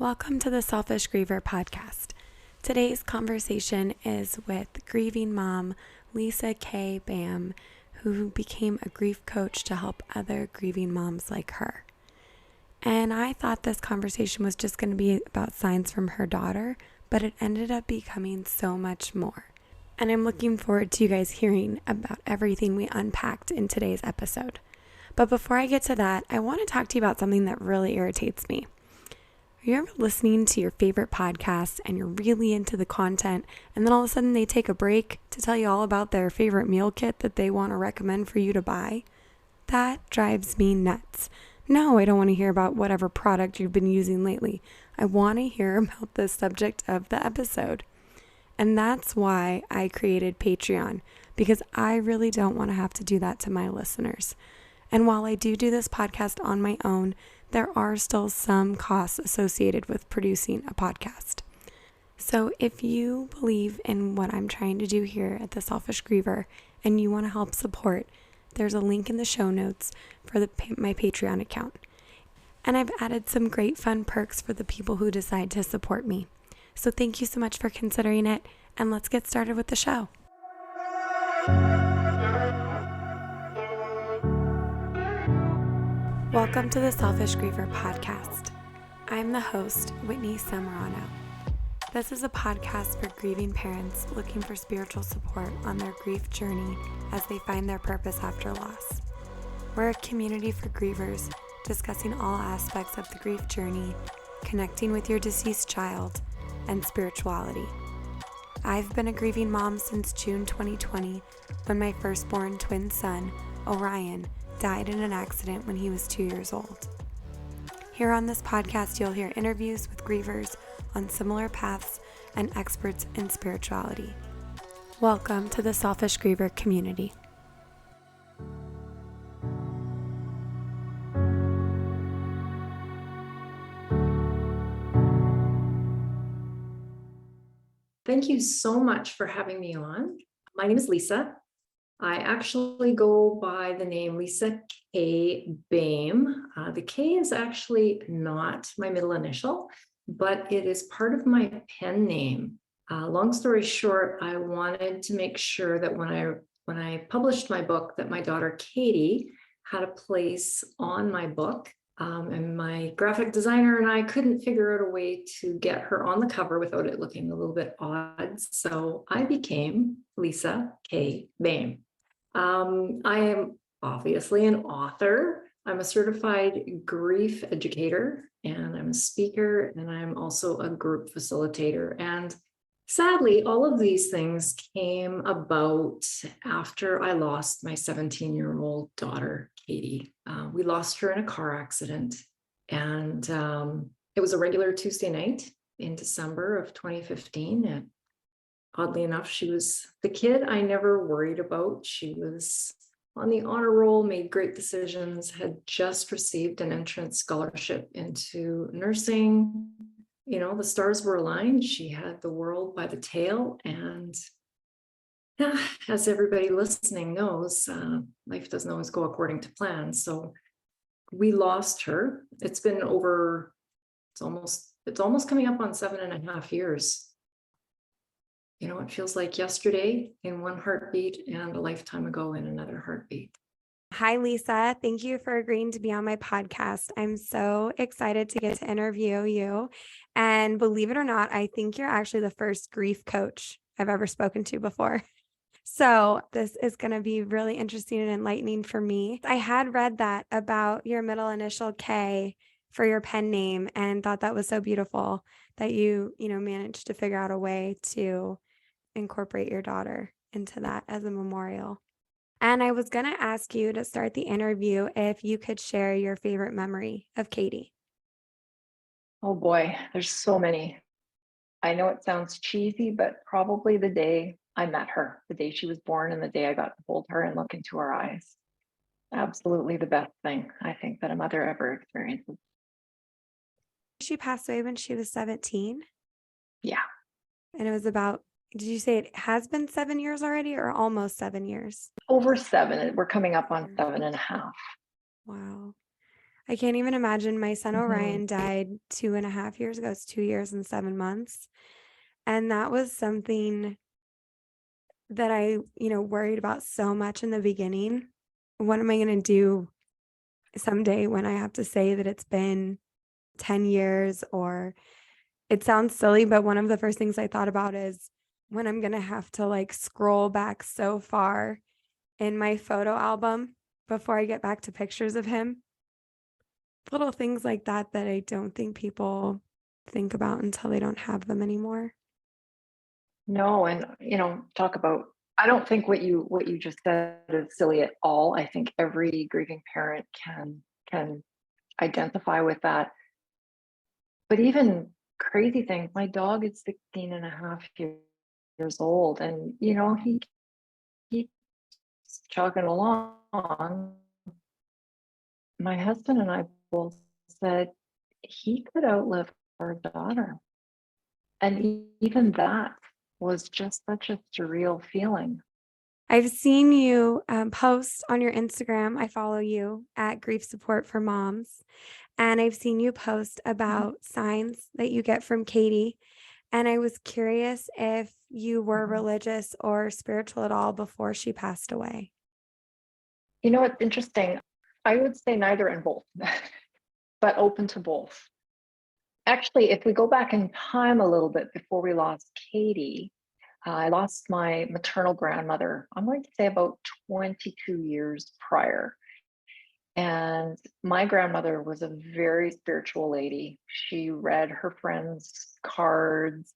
Welcome to the Selfish Griever podcast. Today's conversation is with grieving mom Lisa K. Boehm, who became a grief coach to help other grieving moms like her. And I thought this conversation was just going to be about signs from her daughter, but it ended up becoming so much more. And I'm looking forward to you guys hearing about everything we unpacked in today's episode. But before I get to that, I want to talk to you about something that really irritates me. Are you ever listening to your favorite podcast and you're really into the content, and then all of a sudden they take a break to tell you all about their favorite meal kit that they want to recommend for you to buy? That drives me nuts. No, I don't want to hear about whatever product you've been using lately. I want to hear about the subject of the episode. And that's why I created Patreon, because I really don't want to have to do that to my listeners. And while I do this podcast on my own, there are still some costs associated with producing a podcast. So if you believe in what I'm trying to do here at the Selfish Griever and you want to help support, there's a link in the show notes for my Patreon account. And I've added some great fun perks for the people who decide to support me. So thank you so much for considering it, and let's get started with the show. Welcome to the Selfish Griever podcast. I'm the host, Whitney. This is a podcast for grieving parents looking for spiritual support on their grief journey as they find their purpose after loss. We're a community for grievers discussing all aspects of the grief journey, connecting with your deceased child, and spirituality. I've been a grieving mom since June 2020 when my firstborn twin son, Orion, died in an accident when he was 2 years old. Here on this podcast, you'll hear interviews with grievers on similar paths and experts in spirituality. Welcome to the Selfish Griever community. Thank you so much for having me on. My name is Lisa. I actually go by the name Lisa K. Boehm. The K is actually not my middle initial, but it is part of my pen name. Long story short, I wanted to make sure that when I published my book, that my daughter Katie had a place on my book. And my graphic designer and I couldn't figure out a way to get her on the cover without it looking a little bit odd. So I became Lisa K. Boehm. I am obviously an author. I'm a certified grief educator, and I'm a speaker, and I'm also a group facilitator. And sadly, all of these things came about after I lost my 17-year-old daughter, Katie. We lost her in a car accident, and it was a regular Tuesday night in December of 2015. And oddly enough, she was the kid I never worried about. She was on the honor roll, made great decisions, had just received an entrance scholarship into nursing. You know, the stars were aligned. She had the world by the tail. And as everybody listening knows, life doesn't always go according to plan. So we lost her. It's almost coming up on 7.5 years. You know, it feels like yesterday in one heartbeat and a lifetime ago in another heartbeat. Hi, Lisa. Thank you for agreeing to be on my podcast. I'm so excited to get to interview you. And believe it or not, I think you're actually the first grief coach I've ever spoken to before. So this is going to be really interesting and enlightening for me. I had read that about your middle initial K for your pen name and thought that was so beautiful that you managed to figure out a way to incorporate your daughter into that as a memorial. And I was going to ask you to start the interview if you could share your favorite memory of Katie. Oh boy, there's so many. I know it sounds cheesy, but probably the day I met her, the day she was born and the day I got to hold her and look into her eyes. Absolutely the best thing I think that a mother ever experiences. She passed away when she was 17. Yeah. And it was about, did you say it has been 7 years already or almost 7 years? Over 7. We're coming up on 7.5. Wow. I can't even imagine. My son Mhm. Orion died 2.5 years ago. It's 2 years and 7 months. And that was something that I, worried about so much in the beginning. What am I going to do someday when I have to say that it's been 10 years? Or it sounds silly, but one of the first things I thought about is when I'm going to have to like scroll back so far in my photo album before I get back to pictures of him. Little things like that that I don't think people think about until they don't have them anymore. No, and talk about, I don't think what you just said is silly at all. I think every grieving parent can identify with that. But even crazy things, my dog is 16 and a half years old, and he keeps chugging along. My husband and I both said he could outlive our daughter. And even that was just such a surreal feeling. I've seen you post on your Instagram. I follow you at Grief Support for Moms. And I've seen you post Mhm, about signs that you get from Katie. And I was curious if you were mhm. religious or spiritual at all before she passed away. You know what's interesting? I would say neither and both, but open to both. Actually, if we go back in time a little bit before we lost Katie, I lost my maternal grandmother, I'm going to say about 22 years prior. And my grandmother was a very spiritual lady. She read her friends' cards.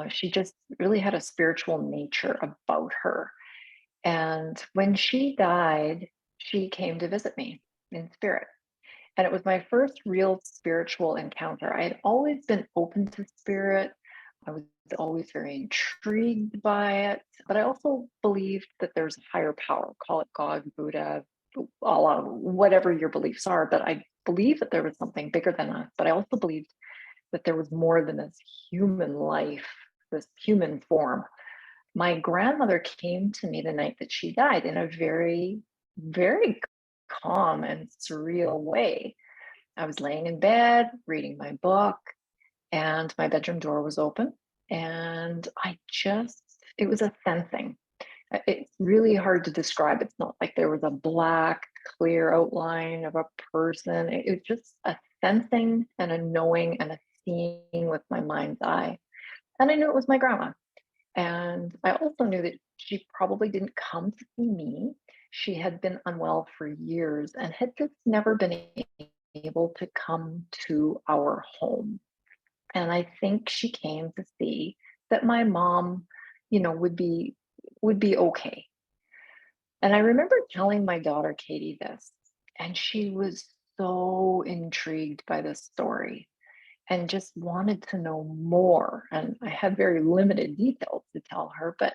She just really had a spiritual nature about her. And when she died, she came to visit me in spirit. And it was my first real spiritual encounter. I had always been open to spirit. I was always very intrigued by it, but I also believed that there's a higher power, call it God, Buddha, Allah, whatever your beliefs are. But I believed that there was something bigger than us. But I also believed that there was more than this human life, this human form. My grandmother came to me the night that she died in a very, very calm and surreal way. I was laying in bed reading my book, and my bedroom door was open. And it was a sensing. It's really hard to describe. It's not like there was a black, clear outline of a person. It was just a sensing and a knowing and a seeing with my mind's eye. And I knew it was my grandma. And I also knew that she probably didn't come to see me. She had been unwell for years and had just never been able to come to our home. And I think she came to see that my mom, would be okay. And I remember telling my daughter Katie this, and she was so intrigued by this story and just wanted to know more. And I had very limited details to tell her, but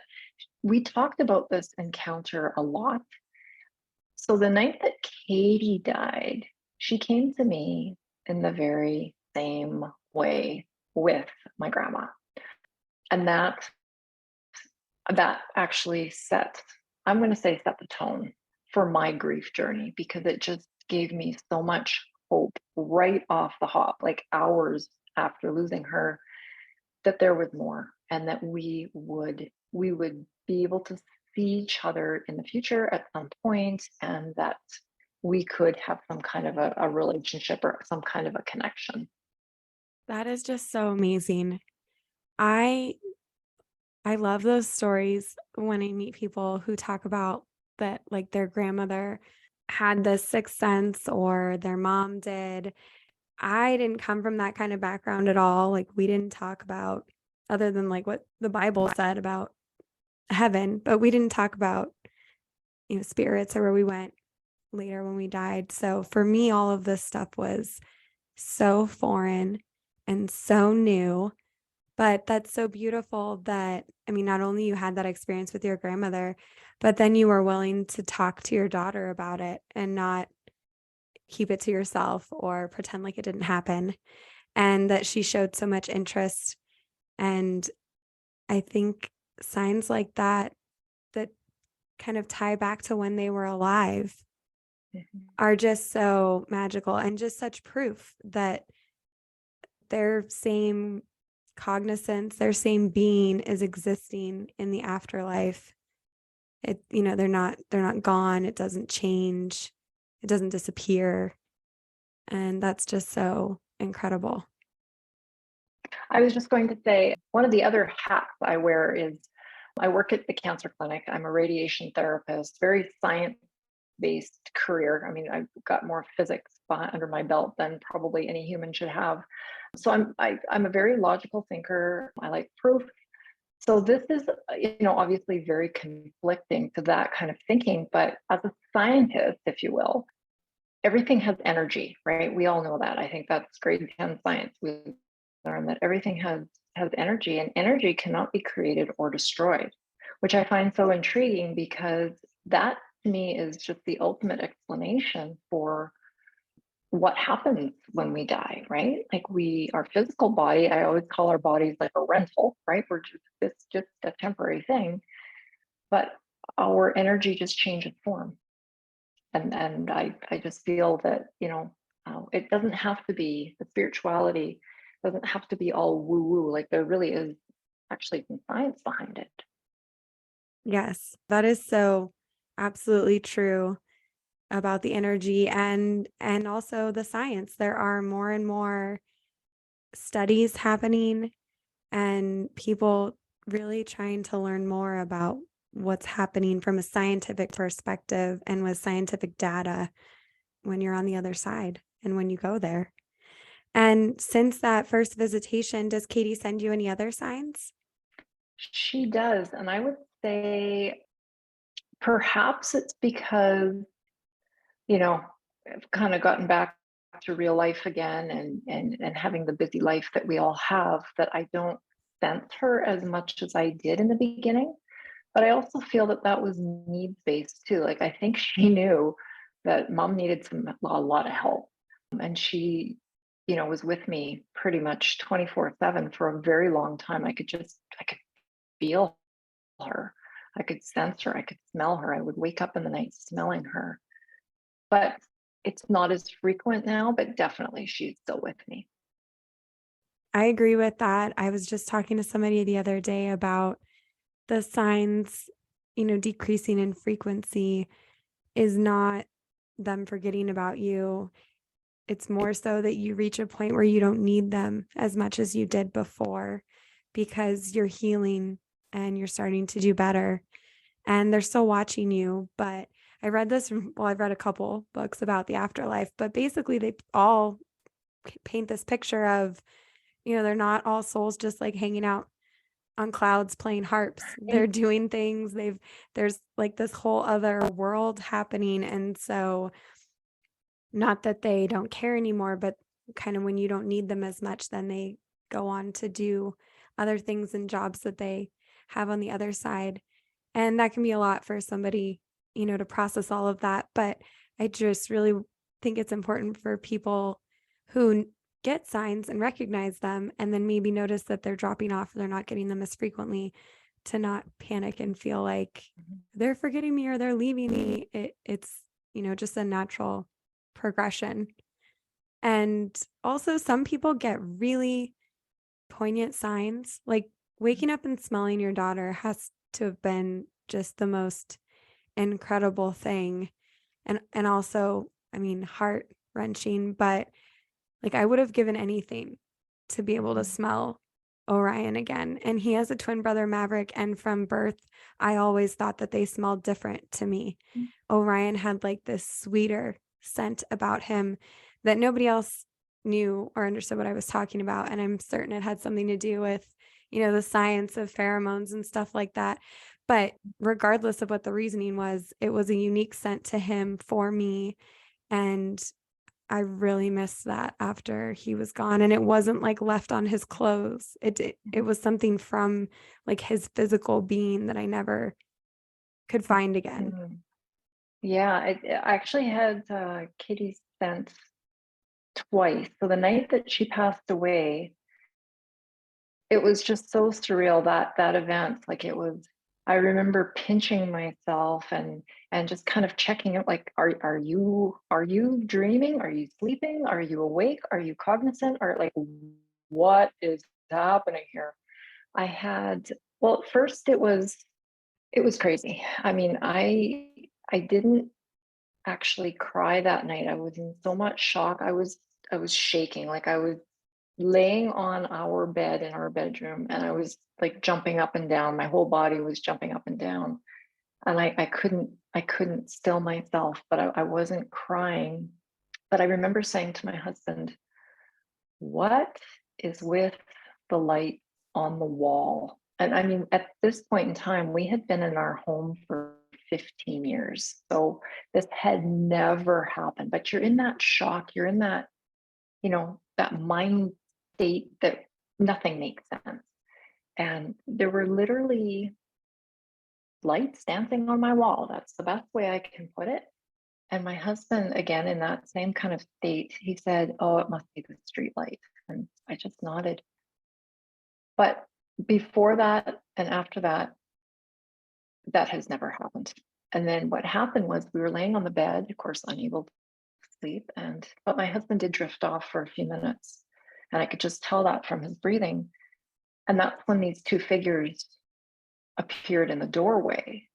we talked about this encounter a lot. So the night that Katie died, she came to me in the very same way with my grandma. And that actually I'm going to say set the tone for my grief journey, because it just gave me so much hope right off the hop, like hours after losing her, that there was more, and that we would be able to see each other in the future at some point, and that we could have some kind of a relationship or some kind of a connection. That is just so amazing. I I love those stories when I meet people who talk about that, like their grandmother had this sixth sense or their mom did. I didn't come from that kind of background at all. Like, we didn't talk about, other than like what the Bible said about heaven, but we didn't talk about, spirits or where we went later when we died. So for me, all of this stuff was so foreign and so new. But that's so beautiful that, I mean, not only you had that experience with your grandmother, but then you were willing to talk to your daughter about it and not keep it to yourself or pretend like it didn't happen. And that she showed so much interest. And I think signs like that kind of tie back to when they were alive. are just so magical and just such proof that their same cognizance, their same being is existing in the afterlife. They're not gone. It doesn't change. It doesn't disappear. And that's just so incredible. I was just going to say, one of the other hats I wear is I work at the cancer clinic. I'm a radiation therapist, very science-based career. I mean, I've got more physics under my belt than probably any human should have. So I'm a very logical thinker. I like proof. So this is, obviously very conflicting to that kind of thinking. But as a scientist, if you will, everything has energy, right? We all know that. I think that's grade 10 science. We learn that everything has energy, and energy cannot be created or destroyed, which I find so intriguing, because that to me is just the ultimate explanation for what happens when we die, right? Like our physical body, I always call our bodies like a rental, right? It's just a temporary thing, but our energy just changes form. And I just feel that, it doesn't have to be, the spirituality doesn't have to be all woo woo. Like there really is actually some science behind it. Yes, that is so absolutely true about the energy and also the science. There are more and more studies happening and people really trying to learn more about what's happening from a scientific perspective and with scientific data when you're on the other side and when you go there. And since that first visitation, does Katie send you any other signs? She does. And I would say perhaps it's because, I've kind of gotten back to real life again, and having the busy life that we all have, that I don't sense her as much as I did in the beginning. But I also feel that was needs based too. Like I think she knew that mom needed a lot of help, and she, was with me pretty much 24/7 for a very long time. I could feel her. I could sense her. I could smell her. I would wake up in the night smelling her. But it's not as frequent now, but definitely she's still with me. I agree with that. I was just talking to somebody the other day about the signs, decreasing in frequency is not them forgetting about you. It's more so that you reach a point where you don't need them as much as you did before because you're healing and you're starting to do better and they're still watching you. But I read this I've read a couple books about the afterlife, but basically they all paint this picture of, they're not all souls just like hanging out on clouds playing harps. They're doing things. There's like this whole other world happening. And so not that they don't care anymore, but kind of when you don't need them as much, then they go on to do other things and jobs that they have on the other side. And that can be a lot for somebody, to process all of that. But I just really think it's important for people who get signs and recognize them and then maybe notice that they're dropping off, they're not getting them as frequently, to not panic and feel like they're forgetting me or they're leaving me. It's, just a natural progression. And also some people get really poignant signs, like waking up and smelling your daughter has to have been just the most incredible thing. And also, I mean, heart wrenching, but like I would have given anything to be able to smell Orion again. And he has a twin brother, Maverick. And from birth, I always thought that they smelled different to me. Orion had like this sweeter scent about him that nobody else knew or understood what I was talking about. And I'm certain it had something to do with, the science of pheromones and stuff like that. But regardless of what the reasoning was, it was a unique scent to him for me. And I really missed that after he was gone. And it wasn't like left on his clothes. It was something from like his physical being that I never could find again. Yeah, I actually had Kitty's scent twice. So the night that she passed away, it was just so surreal, that event. Like it was I remember pinching myself and just kind of checking out, like, are you dreaming? Are you sleeping? Are you awake? Are you cognizant? Or like, what is happening here? I had, well, at first it was crazy. I mean, I didn't actually cry that night. I was in so much shock. I was shaking, like I was laying on our bed in our bedroom, and I was like jumping up and down. My whole body was jumping up and down. And I couldn't still myself, but I wasn't crying. But I remember saying to my husband, what is with the light on the wall? And I mean, at this point in time, we had been in our home for 15 years. So this had never happened. But you're in that shock, you're in that, that mind state that nothing makes sense. And there were literally lights dancing on my wall. That's the best way I can put it. And my husband, again, in that same kind of state, he said, "Oh, it must be the street light." And I just nodded. But before that and after that, that has never happened. And then what happened was we were laying on the bed, of course, unable to sleep. But my husband did drift off for a few minutes. And I could just tell that from his breathing. And that's when these two figures appeared in the doorway.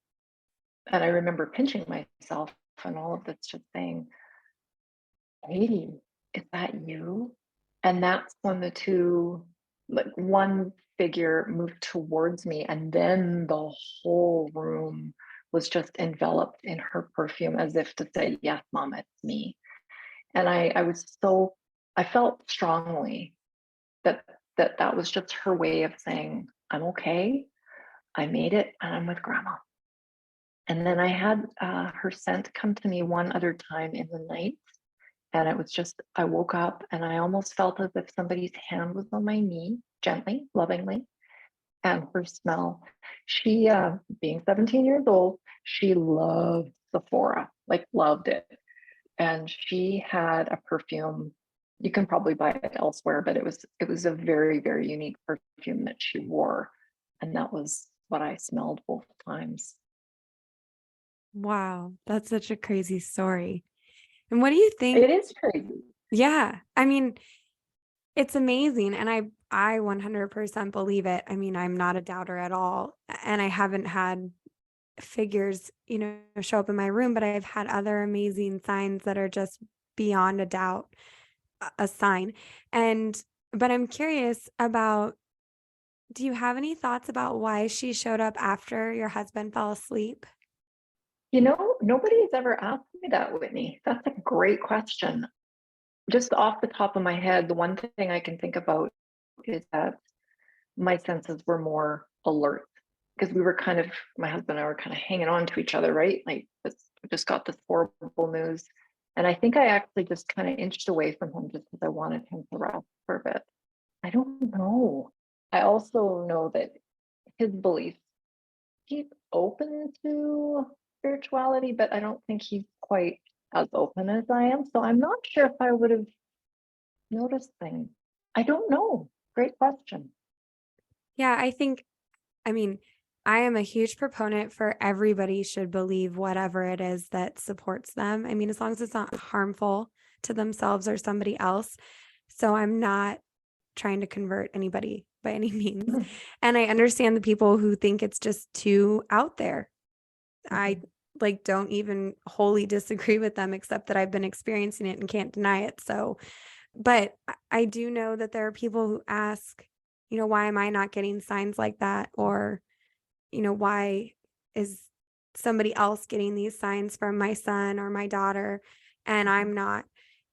And I remember pinching myself and all of this, just saying, "Katie, is that you?" And that's when the two, like one figure moved towards me, and then the whole room was just enveloped in her perfume, as if to say, "Yes, Mom, it's me." And I felt strongly that was just her way of saying, "I'm okay. I made it, and I'm with Grandma." And then I had her scent come to me one other time in the night. And it was just, I woke up and I almost felt as if somebody's hand was on my knee, gently, lovingly. And her smell, she, being 17 years old, she loved Sephora, like loved it. And she had a perfume. You can probably buy it elsewhere, but it was a very, very unique perfume that she wore. And that was what I smelled both times. Wow, that's such a crazy story. And what do you think? It is crazy. Yeah, I mean, it's amazing, and I 100% believe it. I mean, I'm not a doubter at all, and I haven't had figures, show up in my room, but I've had other amazing signs that are just beyond a doubt a sign. And but I'm curious about, do you have any thoughts about why she showed up after your husband fell asleep? Nobody has ever asked me that, Whitney. That's a great question. Just off the top of my head, the one thing I can think about is that my senses were more alert, because my husband and I were kind of hanging on to each other, right? Like we just got this horrible news. And I think I actually just kind of inched away from him just because I wanted him to rest for a bit. I don't know. I also know that his beliefs, he's open to spirituality, but I don't think he's quite as open as I am. So I'm not sure if I would have noticed things. I don't know. Great question. Yeah, I mean, I am a huge proponent for everybody should believe whatever it is that supports them. I mean, as long as it's not harmful to themselves or somebody else. So I'm not trying to convert anybody by any means. And I understand the people who think it's just too out there. I don't even wholly disagree with them, except that I've been experiencing it and can't deny it. So, but I do know that there are people who ask, why am I not getting signs like that? Or, why is somebody else getting these signs from my son or my daughter and I'm not?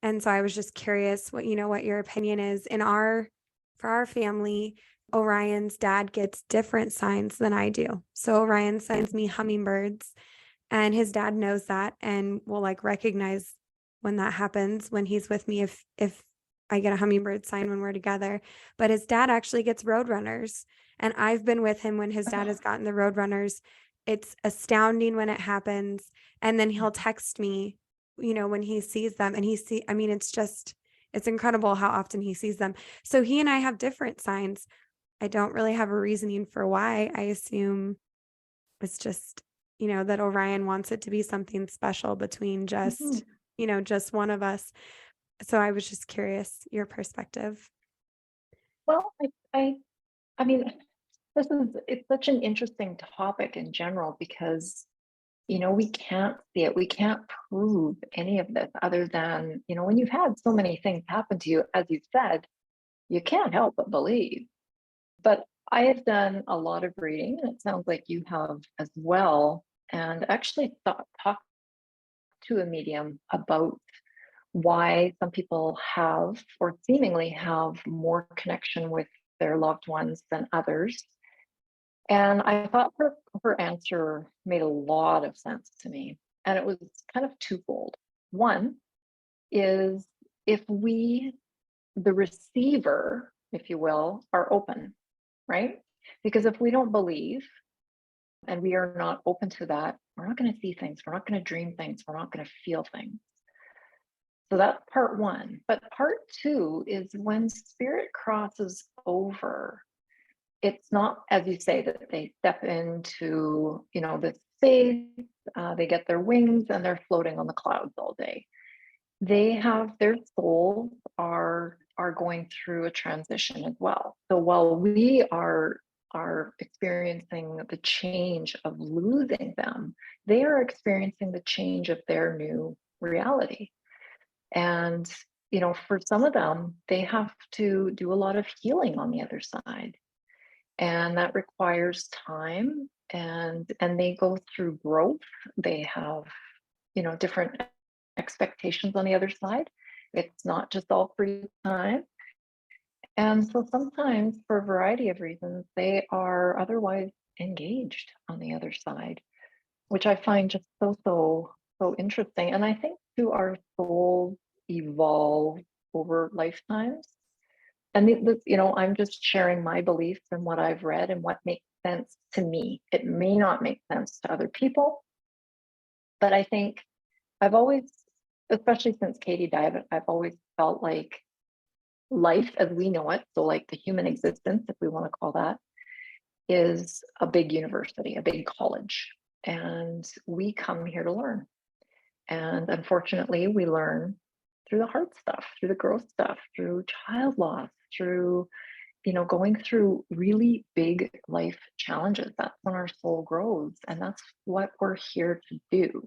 And so I was just curious what your opinion is. For our family, Orion's dad gets different signs than I do. So Orion sends me hummingbirds, and his dad knows that and will recognize when that happens when he's with me, if I get a hummingbird sign when we're together. But his dad actually gets roadrunners, and I've been with him when his dad has gotten the roadrunners. It's astounding when it happens. And then he'll text me, when he sees them, and it's incredible how often he sees them. So he and I have different signs. I don't really have a reasoning for why. I assume it's just, that Orion wants it to be something special between Mhm. just one of us. So I was just curious your perspective. Well, I mean, it's such an interesting topic in general because, we can't see it. We can't prove any of this other than, when you've had so many things happen to you, as you said, you can't help but believe. But I have done a lot of reading, and it sounds like you have as well, and actually talked to a medium about why some people have or seemingly have more connection with their loved ones than others. And I thought her answer made a lot of sense to me. And it was kind of twofold. One is if we, the receiver, if you will, are open, right? Because if we don't believe and we are not open to that, we're not going to see things, we're not going to dream things, we're not going to feel things. So that's part one. But part two is when spirit crosses over, it's not, as you say, that they step into, the space, they get their wings and they're floating on the clouds all day. They have their souls are going through a transition as well. So while we are experiencing the change of losing them, they are experiencing the change of their new reality. And, for some of them, they have to do a lot of healing on the other side. And that requires time and they go through growth. They have, different expectations on the other side. It's not just all free time. And so sometimes, for a variety of reasons, they are otherwise engaged on the other side, which I find just so interesting. And I think too, our souls evolve over lifetimes. And I'm just sharing my beliefs and what I've read and what makes sense to me. It may not make sense to other people, but I think I've always, especially since Katie died, I've always felt like life as we know it, so like the human existence, if we want to call that, is a big university, a big college. And we come here to learn. And unfortunately, we learn through the hard stuff, through the growth stuff, through child loss, through, going through really big life challenges. That's when our soul grows. And that's what we're here to do.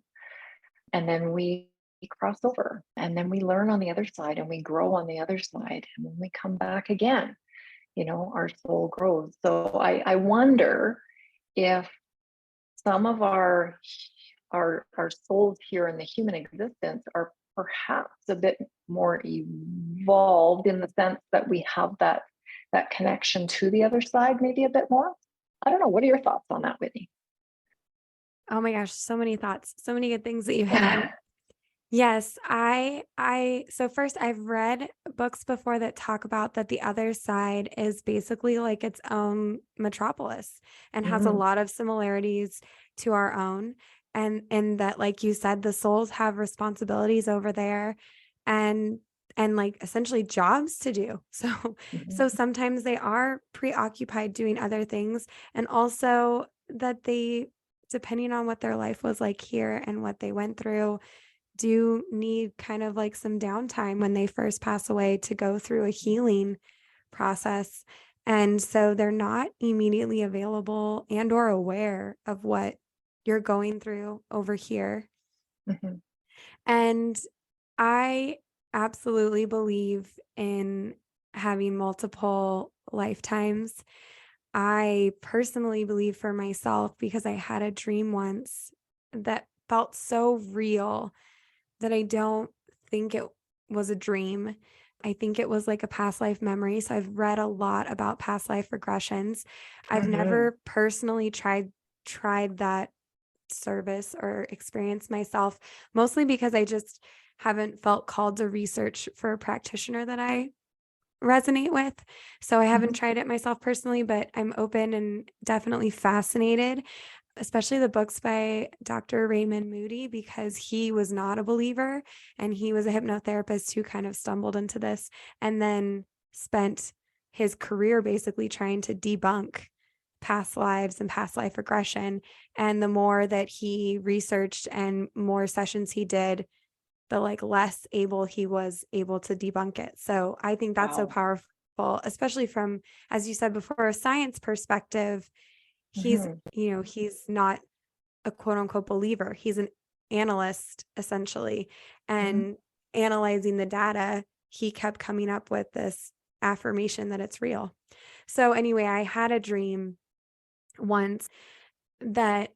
And then we cross over and then we learn on the other side and we grow on the other side. And when we come back again, our soul grows. So I wonder if some of our souls here in the human existence are perhaps a bit more evolved in the sense that we have that connection to the other side maybe a bit more. I don't know. What are your thoughts on that, Whitney? Oh my gosh, so many thoughts, so many good things that you hit on. Yes, so first I've read books before that talk about that the other side is basically like its own metropolis and has a Mhm. lot of similarities to our own. And that, like you said, the souls have responsibilities over there and like essentially jobs to do. So Mhm. sometimes they are preoccupied doing other things, and also that they, depending on what their life was like here and what they went through, do need kind of like some downtime when they first pass away to go through a healing process. And so they're not immediately available and or aware of what you're going through over here. Mhm. And I absolutely believe in having multiple lifetimes. I personally believe for myself because I had a dream once that felt so real that I don't think it was a dream. I think it was like a past life memory. So I've read a lot about past life regressions. I've Mhm. never personally tried that service or experience myself, mostly because I just haven't felt called to research for a practitioner that I resonate with. So I haven't Mhm. tried it myself personally, but I'm open and definitely fascinated, especially the books by Dr. Raymond Moody, because he was not a believer and he was a hypnotherapist who kind of stumbled into this and then spent his career basically trying to debunk past lives and past life regression. And the more that he researched and more sessions he did, the like less able he was able to debunk it. So I think that's so Wow. powerful, especially from, as you said before, a science perspective. He's, Mhm. he's not a quote unquote believer. He's an analyst essentially. Mhm. And analyzing the data, he kept coming up with this affirmation that it's real. So anyway, I had a dream once that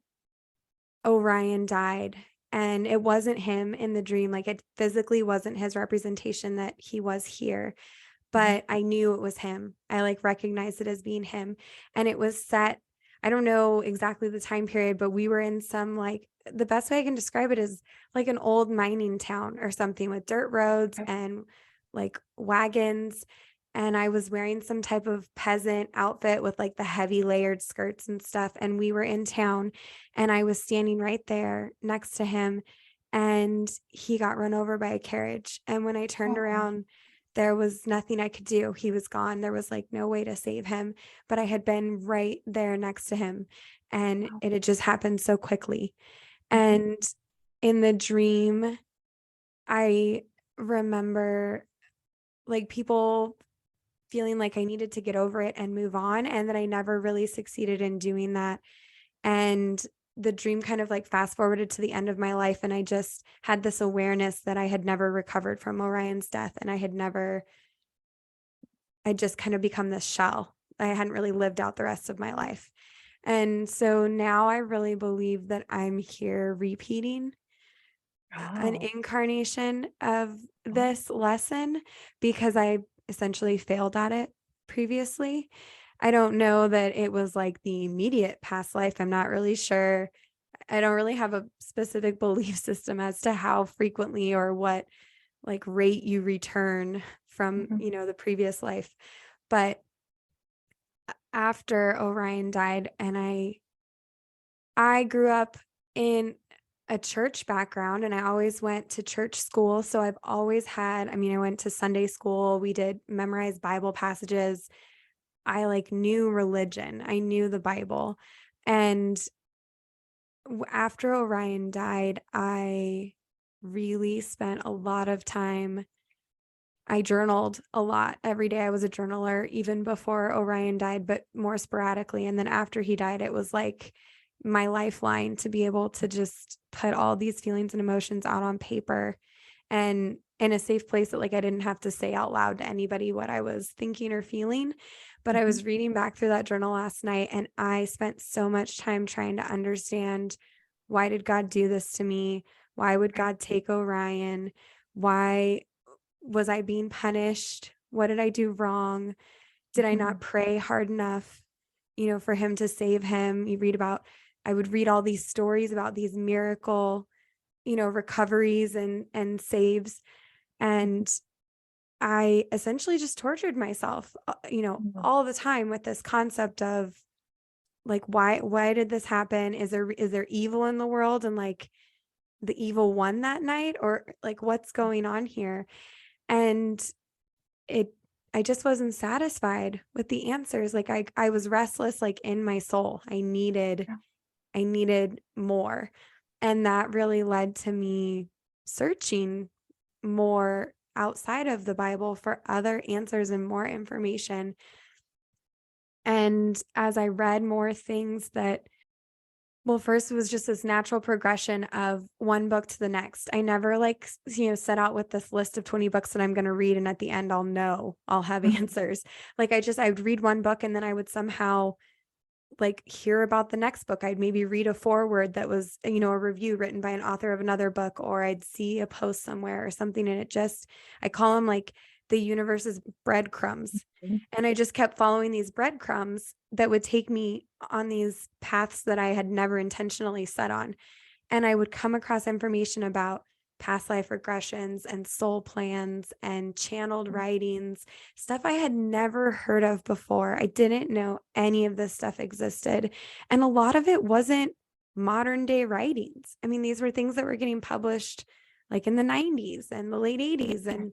Orion died, and it wasn't him in the dream. Like, it physically wasn't his representation that he was here, Mhm. but I knew it was him. I like recognized it as being him. And it was set, I don't know exactly the time period, but we were in some, like, the best way I can describe it is like an old mining town or something with dirt roads Okay. and like wagons. And I was wearing some type of peasant outfit with like the heavy layered skirts and stuff. And we were in town, and I was standing right there next to him, and he got run over by a carriage. And when I turned Oh, around, there was nothing I could do. He was gone. There was like no way to save him, but I had been right there next to him, and wow. it had just happened so quickly. Mhm. And in the dream, I remember like people feeling like I needed to get over it and move on, and that I never really succeeded in doing that. And the dream kind of like fast forwarded to the end of my life, and I just had this awareness that I had never recovered from Orion's death, and I just kind of become this shell. I hadn't really lived out the rest of my life. And so now I really believe that I'm here repeating an Oh. incarnation of Oh. this lesson because I essentially failed at it previously. I don't know that it was like the immediate past life. I'm not really sure. I don't really have a specific belief system as to how frequently or what like rate you return from, Mhm. the previous life. But after Orion died, and I grew up in a church background, and I always went to church school. So I've always had, I mean, I went to Sunday school. We did memorize Bible passages. I like knew religion. I knew the Bible. And after Orion died, I really spent a lot of time. I journaled a lot. Every day I was a journaler, even before Orion died, but more sporadically. And then after he died, it was like my lifeline to be able to just put all these feelings and emotions out on paper and in a safe place that like I didn't have to say out loud to anybody what I was thinking or feeling. But I Mhm. was reading back through that journal last night, and I spent so much time trying to understand, why did God do this to me? Why would Okay. God take Orion? Why was I being punished? What did I do wrong? Did I not Mhm. pray hard enough, for him to save him? I would read all these stories about these miracle, recoveries and saves. And I essentially just tortured myself, Mhm. all the time with this concept of like, why did this happen? Is there evil in the world? And like the evil won that night, or like what's going on here? And it I just wasn't satisfied with the answers. Like I was restless, like in my soul. Yeah. I needed more. And that really led to me searching more outside of the Bible for other answers and more information. And as I read more things that, well, first it was just this natural progression of one book to the next. I never like, set out with this list of 20 books that I'm going to read, and at the end I'll have Mhm. answers. Like I would read one book, and then I would somehow like hear about the next book. I'd maybe read a foreword that was, a review written by an author of another book, or I'd see a post somewhere or something. And I call them like the universe's breadcrumbs. Mhm. And I just kept following these breadcrumbs that would take me on these paths that I had never intentionally set on. And I would come across information about past life regressions and soul plans and channeled writings, stuff I had never heard of before. I didn't know any of this stuff existed. And a lot of it wasn't modern day writings. I mean, these were things that were getting published like in the 90s and the late 80s. And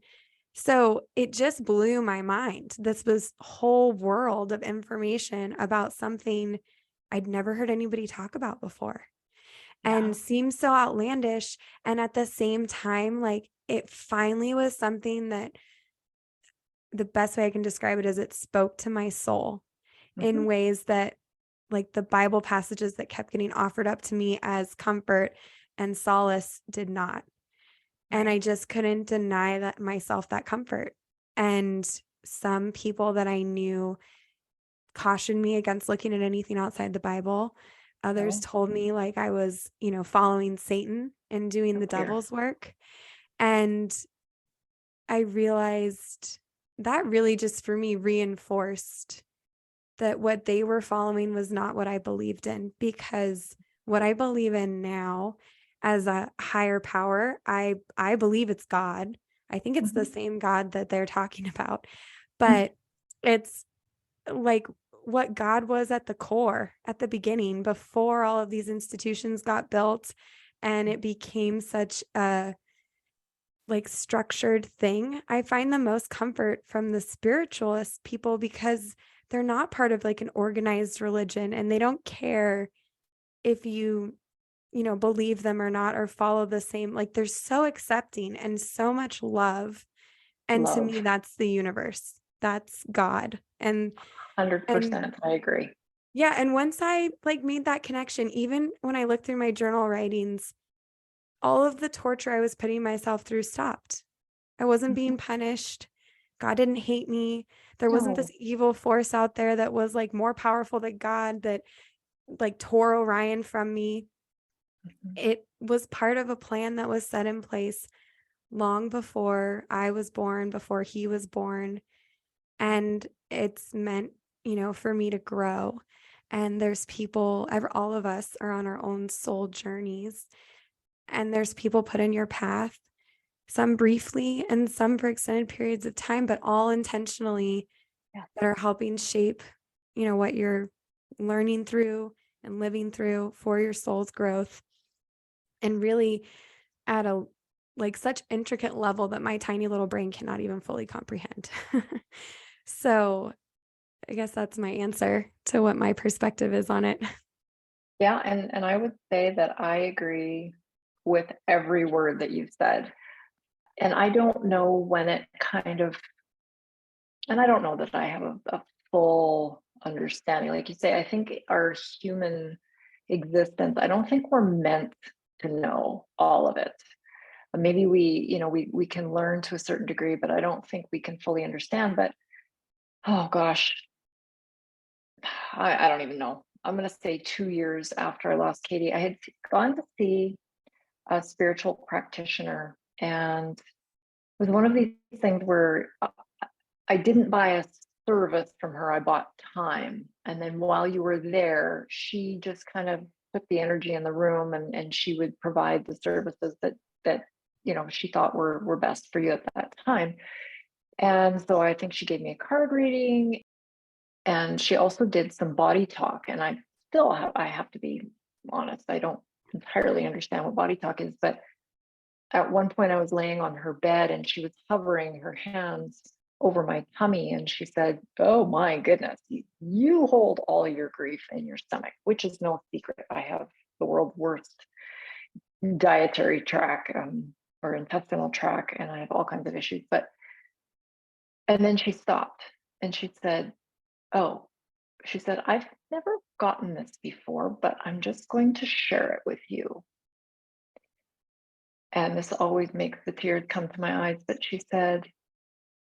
So it just blew my mind. This was whole world of information about something I'd never heard anybody talk about before Yeah. and seemed so outlandish. And at the same time, like it finally was something that the best way I can describe it is it spoke to my soul Mhm. in ways that, like, the Bible passages that kept getting offered up to me as comfort and solace did not. And I Right. just couldn't deny that myself that comfort. And some people that I knew cautioned me against looking at anything outside the Bible. Others No, told me like I was, following Satan and doing no the fear. devil's work. And I realized that really just for me reinforced that what they were following was not what I believed in, because what I believe in now as a higher power, I believe it's God. I think it's the Mhm. same God that they're talking about, but it's like what God was at the core at the beginning before all of these institutions got built and it became such a like structured thing. I find the most comfort from the spiritualist people because they're not part of like an organized religion and they don't care if you believe them or not or follow the same. Like they're so accepting and so much love. And to me, Love. that's the universe. That's God. And 100%. I agree. yeah, and once I like made that connection, even when I looked through my journal writings, all of the torture I was putting myself through stopped. I wasn't Mhm. being punished. God didn't hate me. There wasn't this No. evil force out there that was like more powerful than God that like tore Orion from me. Mhm. It was part of a plan that was set in place long before I was born, before he was born. And it's meant, for me to grow. And there's people, all of us are on our own soul journeys. And there's people put in your path, some briefly and some for extended periods of time, but all intentionally Yeah. that are helping shape, what you're learning through and living through for your soul's growth. And really at a like such intricate level that my tiny little brain cannot even fully comprehend. So I guess that's my answer to what my perspective is on it. Yeah, and I would say that I agree with every word that you've said. And I don't know when it kind of, and I don't know that I have a full understanding. Like you say, I think our human existence, I don't think we're meant to know all of it. Maybe we can learn to a certain degree, but I don't think we can fully understand. But oh gosh, I don't even know. I'm going to say 2 years after I lost Katie, I had gone to see a spiritual practitioner, and it was one of these things where I didn't buy a service from her, I bought time. And then while you were there, she just kind of put the energy in the room, and she would provide the services that she thought were best for you at that time. And so I think she gave me a card reading, and she also did some body talk. And I have to be honest, I don't entirely understand what body talk is, but at one point I was laying on her bed and she was hovering her hands over my tummy, and she said, "Oh my goodness, you hold all your grief in your stomach," which is no secret. I have the world's worst dietary tract, or intestinal tract, and I have all kinds of issues. And then she stopped and she said, "Oh," she said, "I've never gotten this before, but I'm just going to share it with you." And this always makes the tears come to my eyes. But she said,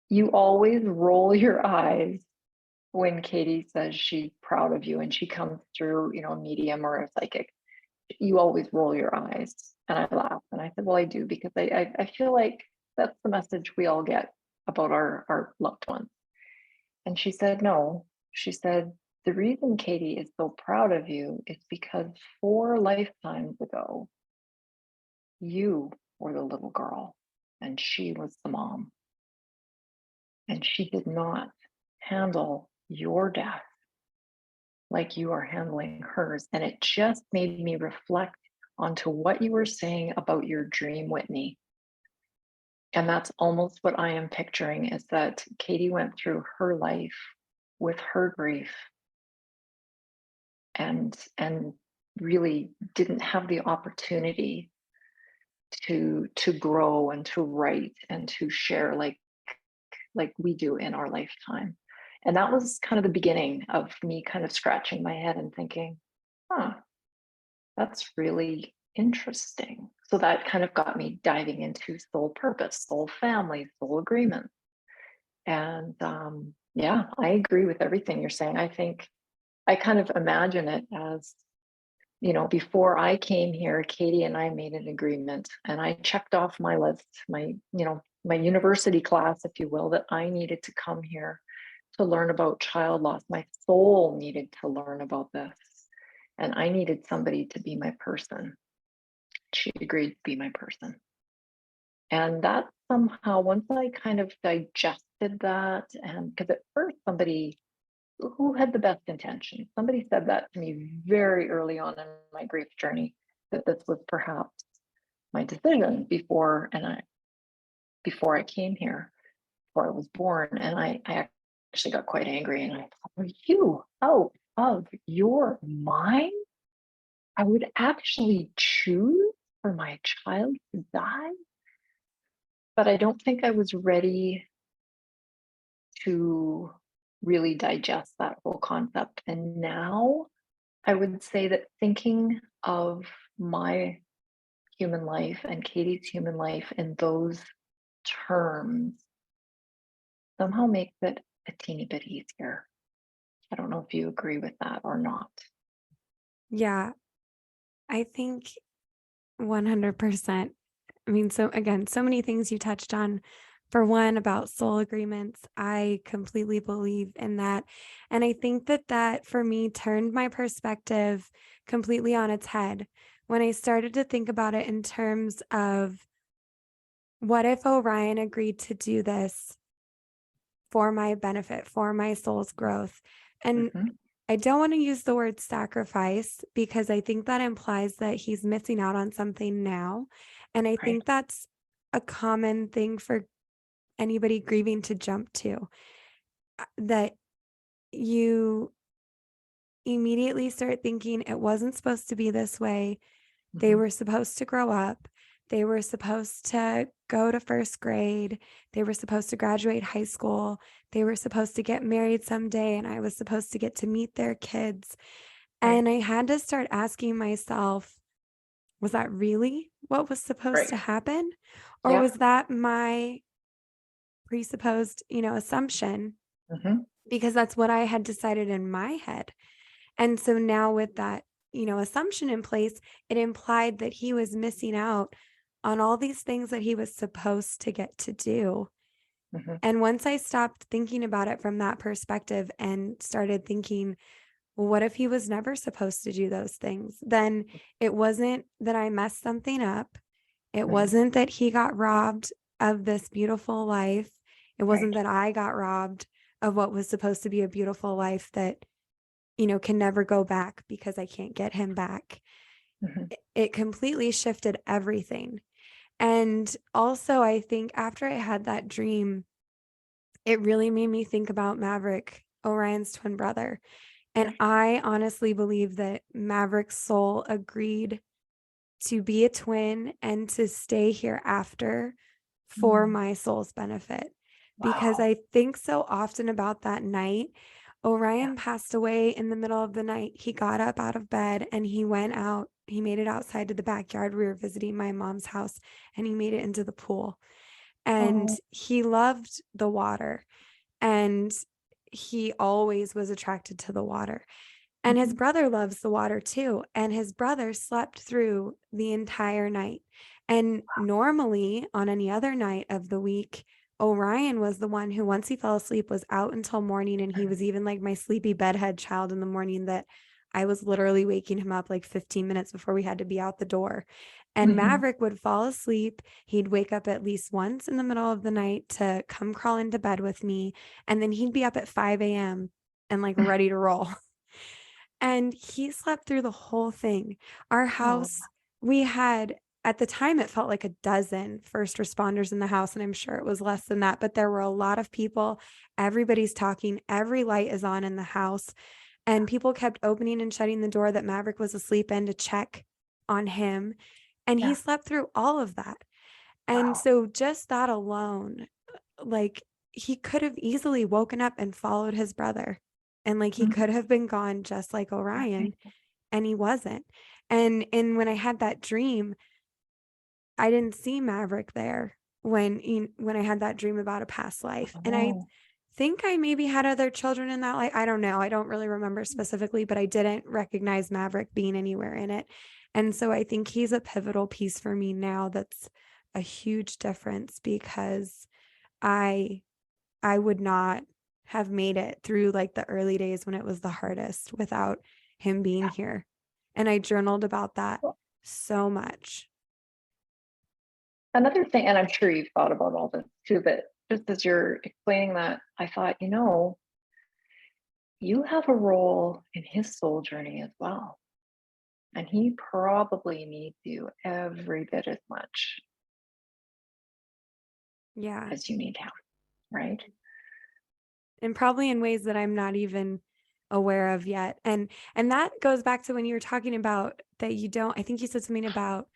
"You always roll your eyes when Katie says she's proud of you and she comes through, a medium or a psychic. You always roll your eyes." And I laughed and I said, "Well, I do, because I feel like that's the message we all get about our loved ones." And she said, "No." She said, "The reason Katie is so proud of you is because 4 lifetimes ago, you were the little girl and she was the mom. And she did not handle your death like you are handling hers." And it just made me reflect onto what you were saying about your dream, Whitney. And that's almost what I am picturing, is that Katie went through her life with her grief and really didn't have the opportunity to grow and to write and to share like we do in our lifetime. And that was kind of the beginning of me kind of scratching my head and thinking, huh, that's really interesting. So that kind of got me diving into soul purpose, soul family, soul agreement. And yeah, I agree with everything you're saying. I think I kind of imagine it as, before I came here, Katie and I made an agreement, and I checked off my list, my university class, if you will, that I needed to come here to learn about child loss. My soul needed to learn about this, and I needed somebody to be my person. She agreed to be my person. And that somehow, once I kind of digested that, and because at first somebody who had the best intention, somebody said that to me very early on in my grief journey, that this was perhaps my decision before I came here, before I was born. And I actually got quite angry, and I thought, are you out of your mind? I would actually choose for my child to die? But I don't think I was ready to really digest that whole concept. And now I would say that thinking of my human life and Katie's human life in those terms somehow makes it a teeny bit easier. I don't know if you agree with that or not. Yeah, I think 100%. I mean, so again, so many things you touched on. For one, about soul agreements, I completely believe in that. And I think that for me turned my perspective completely on its head when I started to think about it in terms of what if Orion agreed to do this for my benefit, for my soul's growth? And Mhm. I don't want to use the word sacrifice because I think that implies that he's missing out on something now. And I Right. think that's a common thing for anybody grieving to jump to, that you immediately start thinking it wasn't supposed to be this way. They Mhm. were supposed to grow up. They were supposed to go to first grade. They were supposed to graduate high school. They were supposed to get married someday, and I was supposed to get to meet their kids. Right. And I had to start asking myself, was that really what was supposed Right. to happen? Or Yeah. was that my presupposed, assumption? Mhm. Because that's what I had decided in my head. And so now with that, assumption in place, it implied that he was missing out on all these things that he was supposed to get to do. Mhm. And once I stopped thinking about it from that perspective and started thinking, well, what if he was never supposed to do those things? Then it wasn't that I messed something up. It Mhm. wasn't that he got robbed of this beautiful life. It Right. wasn't that I got robbed of what was supposed to be a beautiful life that, can never go back because I can't get him back. Mhm. It completely shifted everything. And also, I think after I had that dream, it really made me think about Maverick, Orion's twin brother. And Right. I honestly believe that Maverick's soul agreed to be a twin and to stay here after for Mm. my soul's benefit. Because Wow. I think so often about that night. Yeah. Orion passed away in the middle of the night. He got up out of bed and he went out. He made it outside to the backyard. We were visiting my mom's house and he made it into the pool. And Oh. he loved the water and he always was attracted to the water. And his Mhm. brother loves the water too. And his brother slept through the entire night. And normally, on any other night of the week, Orion was the one who, once he fell asleep, was out until morning. And he Mhm. was even like my sleepy bedhead child in the morning, that I was literally waking him up like 15 minutes before we had to be out the door. And Mhm. Maverick would fall asleep. He'd wake up at least once in the middle of the night to come crawl into bed with me. And then he'd be up at 5 a.m. and like ready to roll. And he slept through the whole thing. Our Oh. house, we had at the time it felt like a dozen first responders in the house, and I'm sure it was less than that, but there were a lot of people. Everybody's talking, every light is on in the house, and people kept opening and shutting the door that Maverick was asleep in to check on him, and he Yeah. slept through all of that. And Wow. so just that alone, like, he could have easily woken up and followed his brother, and like he Mhm. could have been gone just like Orion, Right. and he wasn't. And when I had that dream, I didn't see Maverick there when I had that dream about a past life. And I Oh. think I maybe had other children in that life. I don't know. I don't really remember specifically, but I didn't recognize Maverick being anywhere in it. And so I think he's a pivotal piece for me now. That's a huge difference, because I I would not have made it through like the early days when it was the hardest without him being Yeah. here. And I journaled about that Well, so much. another thing, and I'm sure you've thought about all this too, but just as you're explaining that, I thought, you have a role in his soul journey as well. And he probably needs you every bit as much Yeah. as you need him, right? And probably in ways that I'm not even aware of yet. And that goes back to when you were talking about that you don't, I think you said something about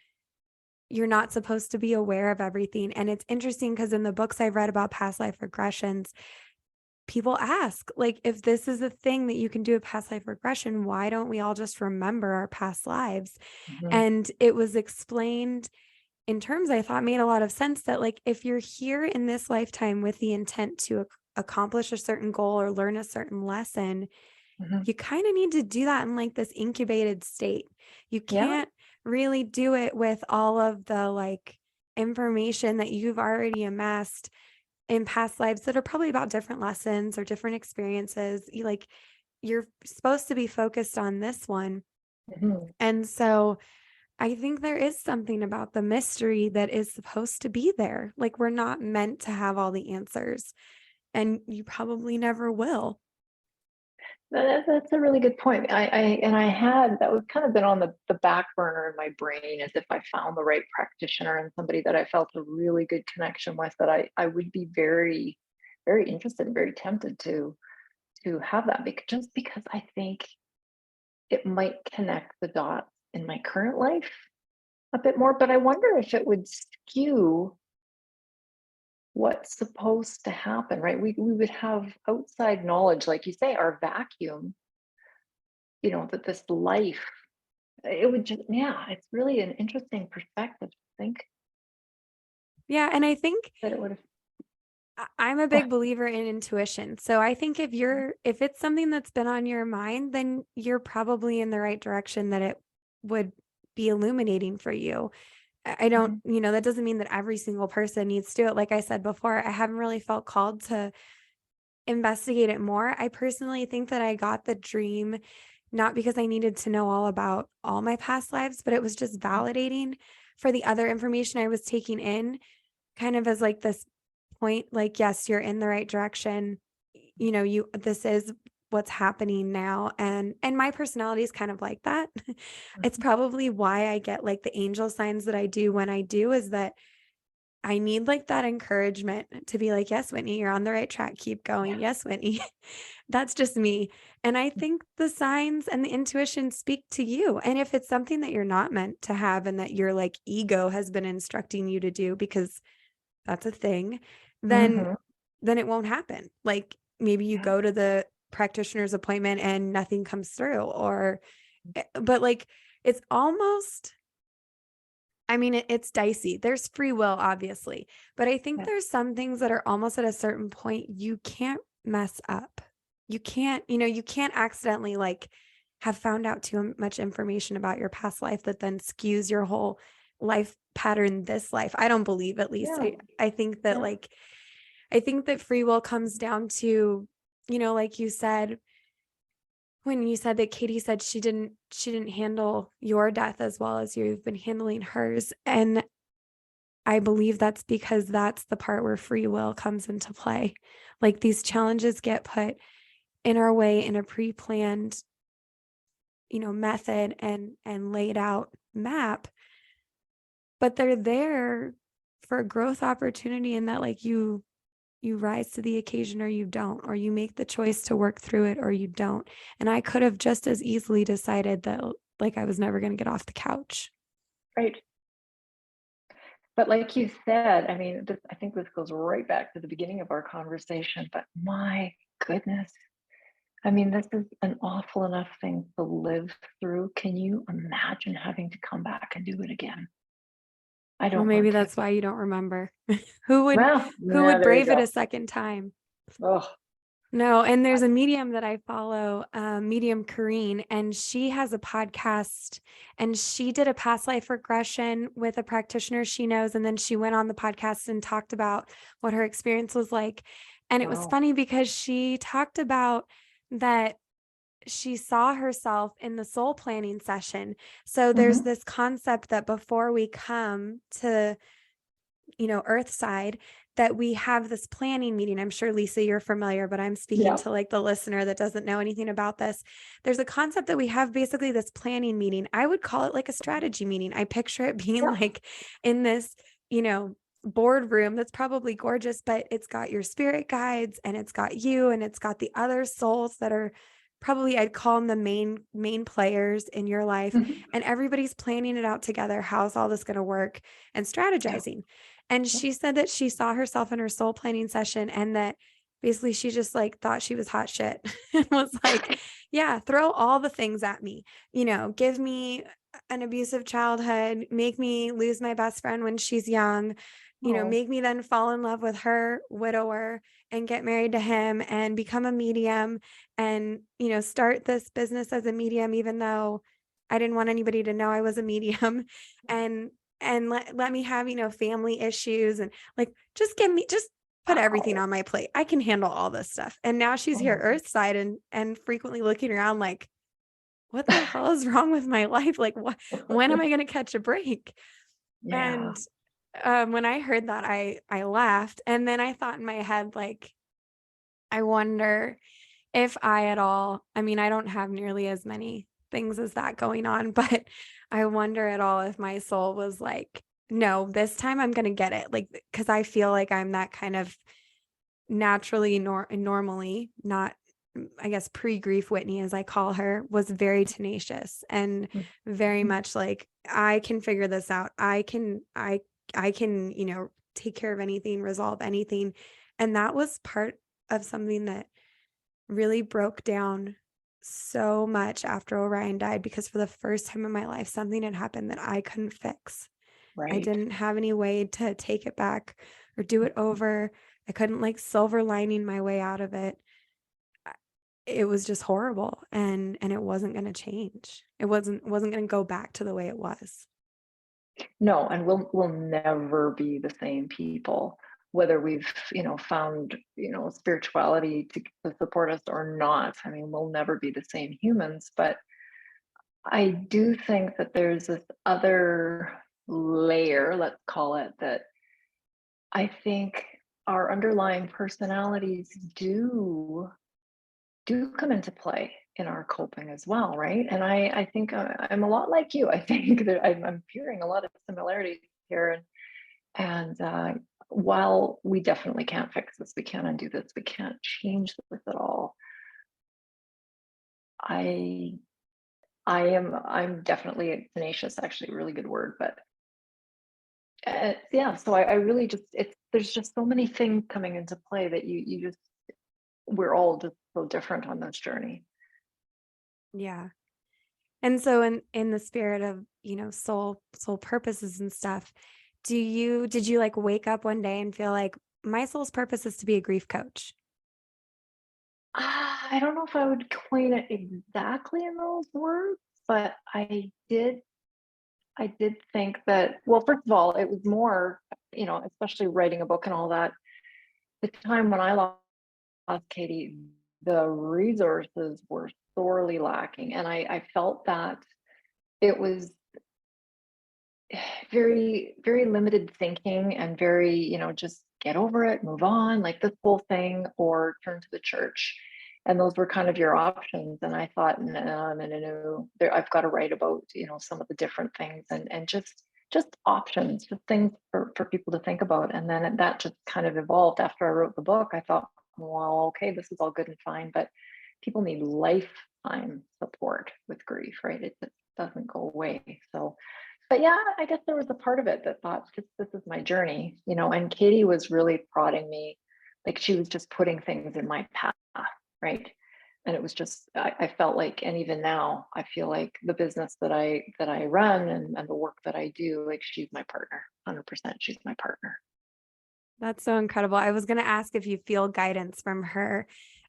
you're not supposed to be aware of everything. And it's interesting because in the books I've read about past life regressions, people ask, like, if this is a thing that you can do a past life regression, why don't we all just remember our past lives? Mhm. And it was explained in terms I thought made a lot of sense, that like if you're here in this lifetime with the intent to accomplish a certain goal or learn a certain lesson, Mhm. you kind of need to do that in like this incubated state. You Yeah. can't really do it with all of the like information that you've already amassed in past lives that are probably about different lessons or different experiences. You're supposed to be focused on this one. Mhm. And so I think there is something about the mystery that is supposed to be there. Like, we're not meant to have all the answers, and you probably never will. That's a really good point. I had that was kind of been on the back burner in my brain, as if I found the right practitioner and somebody that I felt a really good connection with, that I would be very, very interested and very tempted to have that, just because I think it might connect the dots in my current life a bit more. But I wonder if it would skew what's supposed to happen, right? We would have outside knowledge, like you say, our vacuum, that this life, it would just, yeah, it's really an interesting perspective to think Yeah, and I think that it would have. I'm a Oh, big believer in intuition. So I think if it's something that's been on your mind, then you're probably in the right direction, that it would be illuminating for you. I don't, mhm, that doesn't mean that every single person needs to do it. Like I said before, I haven't really felt called to investigate it more. I personally think that I got the dream not because I needed to know all about all my past lives, but it was just mhm, validating for the other information I was taking in, kind of as like this point, like, yes, you're in the right direction. This is what's happening now. And my personality is kind of like that. It's mhm. probably why I get like the angel signs that I do when I do, is that I need like that encouragement to be like, yes, Whitney, you're on the right track. Keep Yeah. going. Yes, Whitney. That's just me. And I think the signs and the intuition speak to you. And if it's something that you're not meant to have and that your like ego has been instructing you to do, because that's a thing, then Mhm. then it won't happen. Like, maybe you Yeah. go to the practitioner's appointment and nothing comes through, but like, it's almost, I mean, it's dicey. There's free will, obviously, but I think Yeah. there's some things that are almost at a certain point you can't mess up. You can't accidentally like have found out too much information about your past life that then skews your whole life pattern this life. I don't believe, at least. Yeah. I think that Yeah. free will comes down to, like you said, when you said that Katie said she didn't handle your death as well as you've been handling hers. And I believe that's because that's the part where free will comes into play. Like, these challenges get put in our way in a pre-planned, method and laid out map. but they're there for a growth opportunity, in that like you rise to the occasion or you don't, or you make the choice to work through it or you don't. And I could have just as easily decided that like I was never going to get off the couch. Right. But like you said, I mean, I think this goes right back to the beginning of our conversation, but my goodness, I mean, this is an awful enough thing to live through. Can you imagine having to come back and do it again? I Well, don't maybe want to. that's why you don't remember. Who would Well, who yeah, would there you brave it go. a second time? Oh, No, and there's a medium that I follow, medium Kareen, and she has a podcast, and she did a past life regression with a practitioner she knows. And then she went on the podcast and talked about what her experience was like. And it was wow. funny because she talked about that she saw herself in the soul planning session. So there's Mhm. this concept that before we come to, earth side, that we have this planning meeting. I'm sure, Lisa, you're familiar, but I'm speaking Yeah. to like the listener that doesn't know anything about this. There's a concept that we have basically this planning meeting. I would call it like a strategy meeting. I picture it being Yeah. like in this, boardroom that's probably gorgeous, but it's got your spirit guides and it's got you and it's got the other souls that are probably, I'd call them the main players in your life, Mhm. and everybody's planning it out together. How's all this going to work, and Yeah. strategizing. And Yeah. she said that she saw herself in her soul planning session, and that basically she just like thought she was hot shit and was like, yeah, throw all the things at me, give me an abusive childhood, make me lose my best friend when she's young, Oh, make me then fall in love with her widower and get married to him and become a medium and, start this business as a medium, even though I didn't want anybody to know I was a medium. and let me have, family issues, and like just put everything wow. on my plate. I can handle all this stuff. And now she's Oh here my earth side and frequently looking around like, what the hell is wrong with my life? Like, what, when am God. I going to catch a break? Yeah. And when I heard that, I laughed. And then I thought in my head, like, I wonder if I at all, I mean, I don't have nearly as many things as that going on, but I wonder at all if my soul was like, no, this time I'm going to get it. Like, because I feel like I'm that kind of naturally, normally, not, I guess, pre-grief Whitney, as I call her, was very tenacious and very Mhm. much like, I can figure this out. I can, take care of anything, resolve anything. And that was part of something that really broke down so much after Orion died, because for the first time in my life, something had happened that I couldn't fix. I Right. didn't have any way to take it back or do it over. I couldn't like silver lining my way out of it. It was just horrible, and it wasn't going to change. It wasn't going to go back to the way it was. No, and we'll never be the same people, whether we've, found, spirituality to support us or not. I mean, we'll never be the same humans, but I do think that there's this other layer, let's call it, that I think our underlying personalities do come into play in our coping as well, right? And I think I'm a lot like you. I think that I'm hearing a lot of similarities here, and while we definitely can't fix this, we can't undo this, we can't change this at all. I I'm definitely tenacious, actually, a really good word, but yeah. So I really just there's just so many things coming into play that you just we're all just so different on this journey. Yeah. And so in the spirit of, soul purposes and stuff, did you like wake up one day and feel like my soul's purpose is to be a grief coach? I don't know if I would coin it exactly in those words, but I did think that, well, first of all, it was more, especially writing a book and all that, the time when I lost Katie, the resources were sorely lacking. And I felt that it was very, very limited thinking and very, just get over it, move on, like this whole thing, or turn to the church. And those were kind of your options. And I thought, no, no, no, no. I've got to write about, some of the different things and just options, just things for people to think about. And then that just kind of evolved after I wrote the book. I thought, well, okay, this is all good and fine, but people need lifetime support with grief, right? It just doesn't go away. So, but yeah, I guess there was a part of it that thought, this is my journey, and Katie was really prodding me. Like, she was just putting things in my path, right? And it was just, I felt like, and even now I feel like the business that I run, and the work that I do, like, she's my partner. 100%, she's my partner. That's so incredible. I was going to ask if you feel guidance from her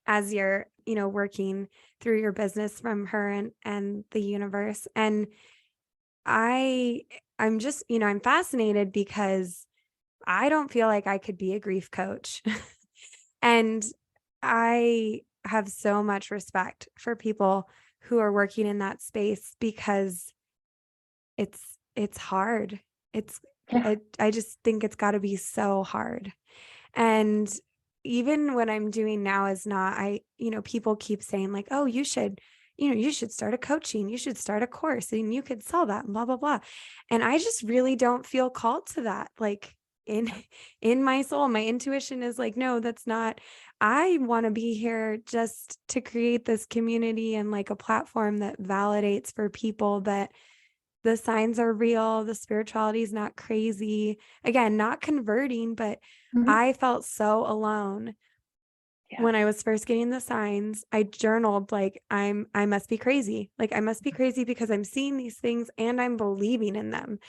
as you're, working through your business, from her and the universe. And I'm just, I'm fascinated because I don't feel like I could be a grief coach. And I have so much respect for people who are working in that space, because it's hard. It's Yeah. I just think it's got to be so hard. And even what I'm doing now is not, people keep saying like, oh, you should start a coaching, you should start a course and you could sell that and blah, blah, blah. And I just really don't feel called to that. Like, in my soul, my intuition is like, no, that's not. I want to be here just to create this community and like a platform that validates for people that the signs are real, the spirituality is not crazy. Again, not converting, but Mhm. I felt so alone Yeah. when I was first getting the signs. I journaled like, I must be crazy. Like, I must be crazy because I'm seeing these things and I'm believing in them.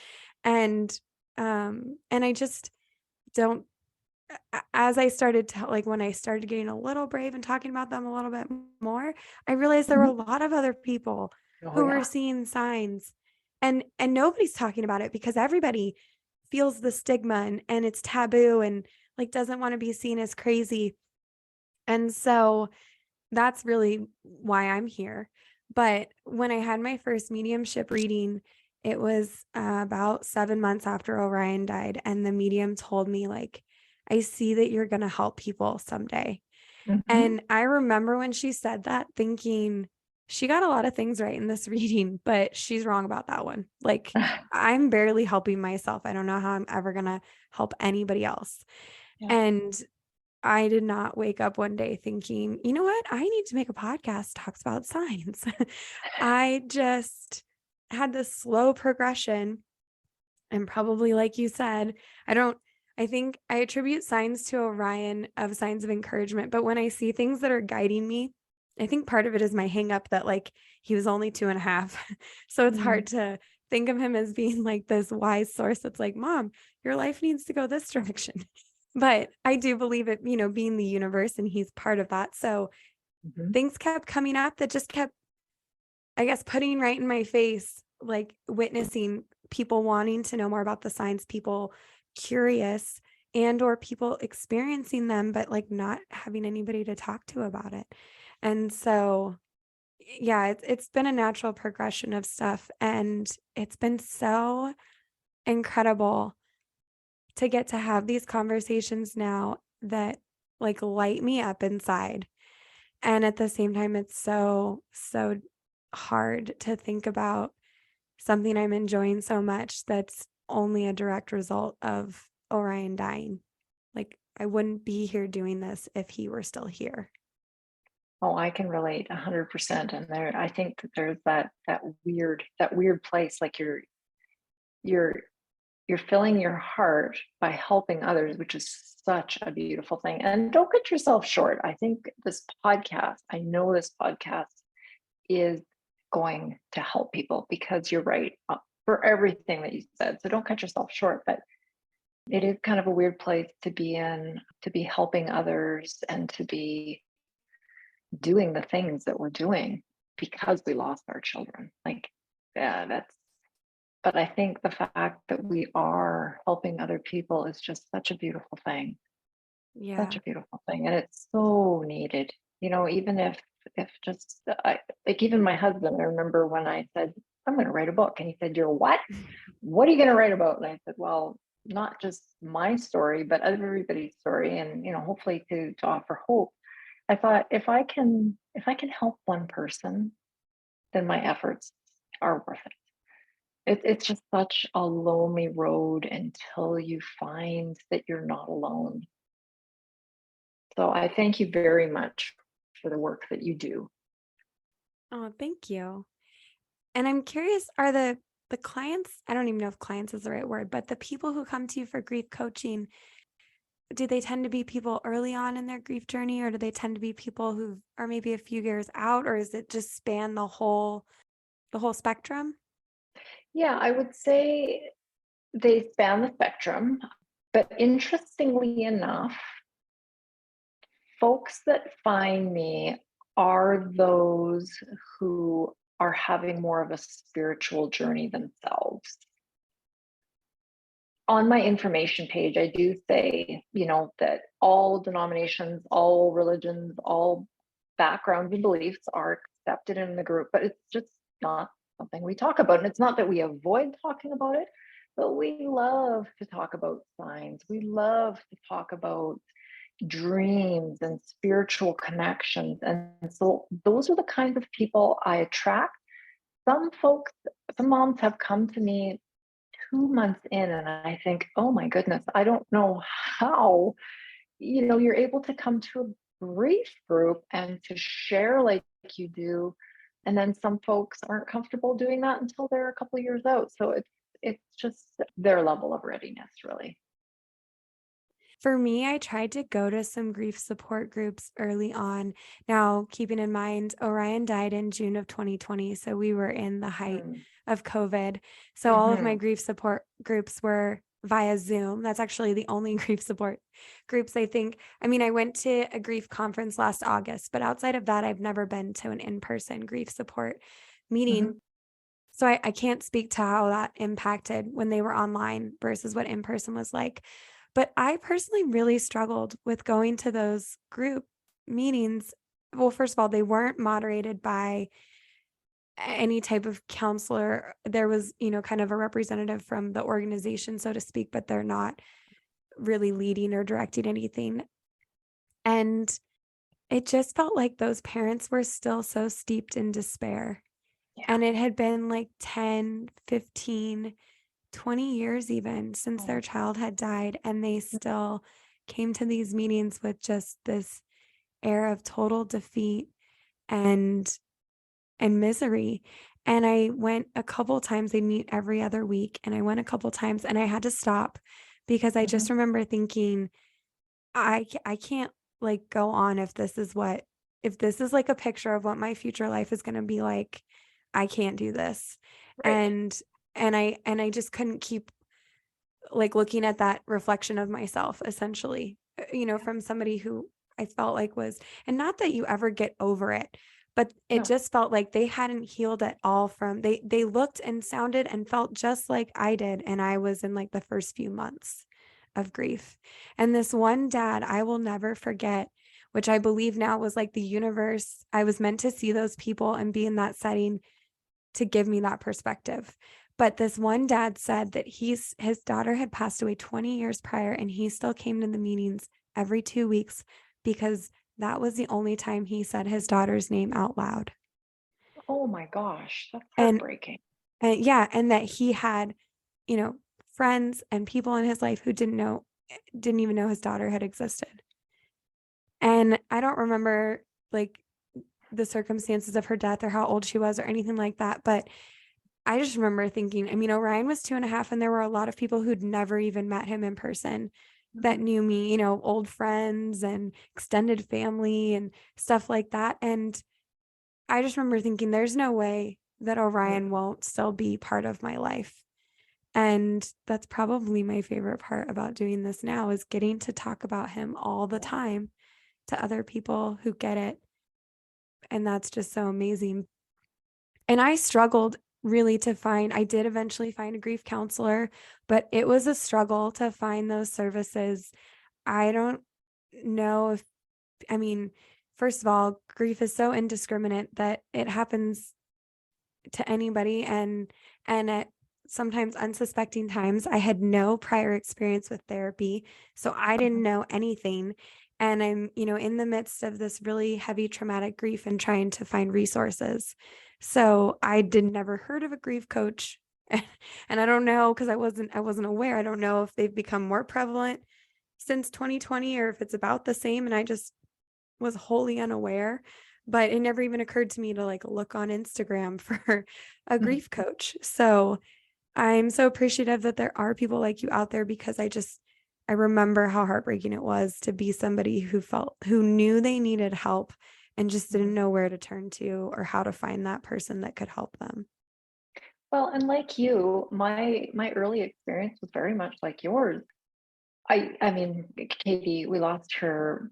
And I just don't, as I started to, like, when I started getting a little brave and talking about them a little bit more, I realized there were a Mhm. lot of other people Oh who were yeah. seeing signs, and nobody's talking about it because everybody feels the stigma, and it's taboo, and like doesn't want to be seen as crazy. And so that's really why I'm here. But when I had my first mediumship reading, it was about 7 months after Orion died. And the medium told me, like, I see that you're going to help people someday. Mhm. And I remember when she said that, thinking, she got a lot of things right in this reading, but she's wrong about that one. Like, I'm barely helping myself. I don't know how I'm ever going to help anybody else. Yeah. And I did not wake up one day thinking, you know what? I need to make a podcast that talks about science. I just had this slow progression. And probably, like you said, I think I attribute signs to Orion, of signs of encouragement. But when I see things that are guiding me, I think part of it is my hang up that, like, he was only 2.5. So it's Mm. hard to think of him as being like this wise source that's like, Mom, your life needs to go this direction. But I do believe it, being the universe, and he's part of that. So Mhm. things kept coming up that just kept, I guess, putting right in my face, like witnessing people wanting to know more about the signs, people curious, and or people experiencing them, but like not having anybody to talk to about it. And so, yeah, it's been a natural progression of stuff. And it's been so incredible to get to have these conversations now that like light me up inside. And at the same time, it's so, so hard to think about something I'm enjoying so much that's only a direct result of Orion dying. Like, I wouldn't be here doing this if he were still here. Oh, I can relate 100%. And I think that there's that weird place, like you're you're filling your heart by helping others, which is such a beautiful thing. And don't cut yourself short. I know this podcast is going to help people, because you're right, for everything that you said. So don't cut yourself short. But it is kind of a weird place to be in, to be helping others and to be doing the things that we're doing because we lost our children. Like, yeah, but I think the fact that we are helping other people is just such a beautiful thing, such Yeah. a beautiful thing. And it's so needed, even if just, like, even my husband, I remember when I said, I'm going to write a book. And he said, You're what? What are you going to write about? And I said, well, not just my story, but everybody's story. And, hopefully to offer hope. I thought, if I can help one person, then my efforts are worth it. It's just such a lonely road until you find that you're not alone. So I thank you very much for the work that you do. Oh, thank you. And I'm curious, are the clients, I don't even know if clients is the right word, but the people who come to you for grief coaching, do they tend to be people early on in their grief journey, or do they tend to be people who are maybe a few years out, or is it just span the whole spectrum? Yeah, I would say they span the spectrum, but interestingly enough, folks that find me are those who are having more of a spiritual journey themselves. On my information page, I do say, that all denominations, all religions, all backgrounds and beliefs are accepted in the group, but it's just not something we talk about. And it's not that we avoid talking about it, but we love to talk about signs. We love to talk about dreams and spiritual connections. And so those are the kinds of people I attract. Some folks, some moms have come to me 2 months in, and I think, oh my goodness, I don't know how, you're able to come to a grief group and to share like you do. And then some folks aren't comfortable doing that until they're a couple of years out. So it's just their level of readiness, really. For me, I tried to go to some grief support groups early on. Now, keeping in mind, Orion died in June of 2020. So we were in the height Mm. of COVID. So all of my Mhm. grief support groups were via Zoom. That's actually the only grief support groups I think. I mean, I went to a grief conference last August, but outside of that, I've never been to an in person grief support meeting. Mhm. So I can't speak to how that impacted when they were online versus what in person was like. But I personally really struggled with going to those group meetings. Well, first of all, they weren't moderated by any type of counselor. There was, kind of a representative from the organization, so to speak, but they're not really leading or directing anything. And it just felt like those parents were still so steeped in despair. Yeah. And it had been like 10, 15, 20 years even since their Oh. child had died, and they still came to these meetings with just this air of total defeat and misery. And I went a couple times. They meet every other week, and I went a couple times, and I had to stop because I just Mhm. remember thinking, I can't like go on if this is like a picture of what my future life is going to be like. I can't do this. Right. And I just couldn't keep like looking at that reflection of myself essentially, Yeah. from somebody who I felt like was, and not that you ever get over it, but it No. just felt like they hadn't healed at all from they looked and sounded and felt just like I did, and I was in like the first few months of grief. And this one dad I will never forget, which I believe now was like the universe. I was meant to see those people and be in that setting to give me that perspective. But this one dad said that his daughter had passed away 20 years prior, and he still came to the meetings every 2 weeks because that was the only time he said his daughter's name out loud. Oh my gosh, that's And heartbreaking. yeah, and that he had, you know, friends and people in his life who didn't even know his daughter had existed. And I don't remember like the circumstances of her death or how old she was or anything like that, but I just remember thinking, I mean, Orion was 2.5, and there were a lot of people who'd never even met him in person that Mhm. knew me, old friends and extended family and stuff like that. And I just remember thinking, there's no way that Orion Mm. won't still be part of my life. And that's probably my favorite part about doing this now is getting to talk about him all the Yeah. time to other people who get it. And that's just so amazing. And I struggled really I did eventually find a grief counselor, but it was a struggle to find those services. I don't know if, I mean, first of all, grief is so indiscriminate that it happens to anybody, and at sometimes unsuspecting times. I had no prior experience with therapy, so I didn't Mhm. know anything. And I'm, in the midst of this really heavy traumatic grief and trying to find resources. So I did never heard of a grief coach And I don't know, because I wasn't aware. I don't know if they've become more prevalent since 2020 or if it's about the same. And I just was wholly unaware. But it never even occurred to me to like look on Instagram for a Mhm. grief coach. So I'm so appreciative that there are people like you out there, because I remember how heartbreaking it was to be somebody who knew they needed help and just didn't Mhm. know where to turn to or how to find that person that could help them. Well, and like you, my early experience was very much like yours. I mean, Katie, we lost her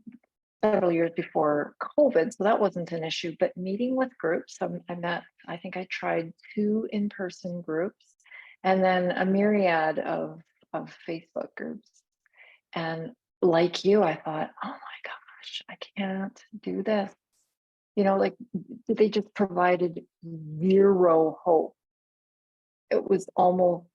several years before COVID, so that wasn't an issue. But meeting with groups, I met, I think I tried 2 in-person groups, and then a myriad of Facebook groups. And like you, I thought, oh my gosh, I can't do this. Like they just provided zero hope. It was almost,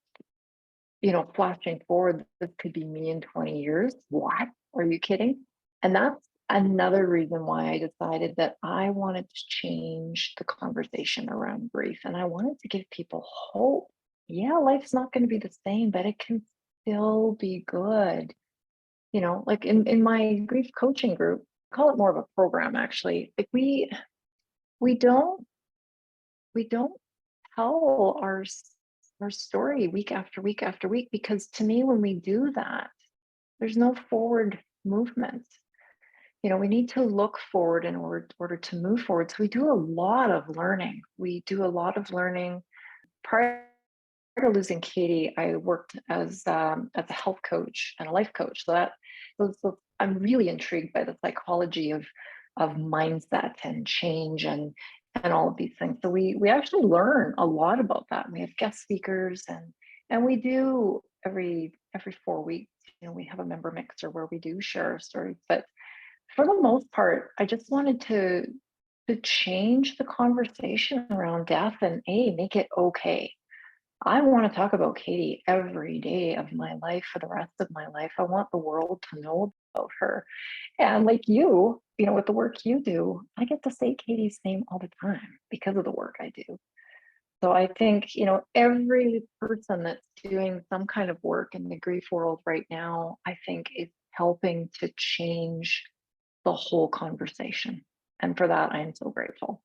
flashing forward, this could be me in 20 years. What? Are you kidding? And that's another reason why I decided that I wanted to change the conversation around grief. And I wanted to give people hope. Yeah, life's not going to be the same, but it can still be good. Like in my grief coaching group, I call it more of a program actually. Like we don't we don't tell our story week after week after week, because to me, when we do that, there's no forward movement. We need to look forward in order to move forward. So we do a lot of learning. We do a lot of learning. Prior to losing Katie, I worked as a health coach and a life coach. So I'm really intrigued by the psychology of mindset and change and all of these things. So we actually learn a lot about that. We have guest speakers and we do every 4 weeks. We have a member mixer where we do share our stories. But for the most part, I just wanted to change the conversation around death and make it okay. I want to talk about Katie every day of my life for the rest of my life. I want the world to know about her. And like you, with the work you do, I get to say Katie's name all the time because of the work I do. So I think, every person that's doing some kind of work in the grief world right now, I think is helping to change the whole conversation. And for that, I am so grateful.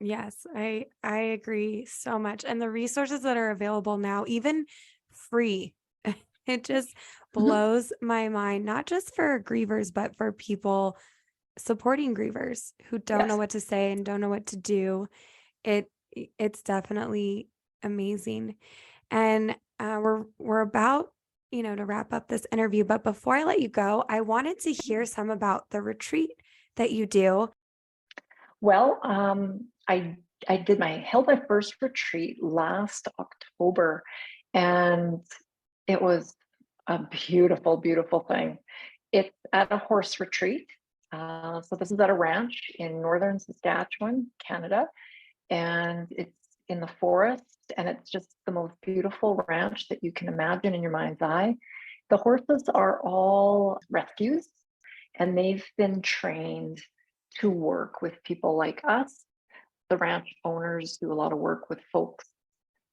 Yes, I agree so much. And the resources that are available now, even free, it just Mhm. blows my mind, not just for grievers, but for people supporting grievers who don't know Yes. what to say and don't know what to do. It's definitely amazing. And we're about, to wrap up this interview, but before I let you go, I wanted to hear some about the retreat that you do. Well, I held my first retreat last October, and it was a beautiful, beautiful thing. It's at a horse retreat. So this is at a ranch in northern Saskatchewan, Canada, and it's in the forest, and it's just the most beautiful ranch that you can imagine in your mind's eye. The horses are all rescues, and they've been trained to work with people like us. The ranch owners do a lot of work with folks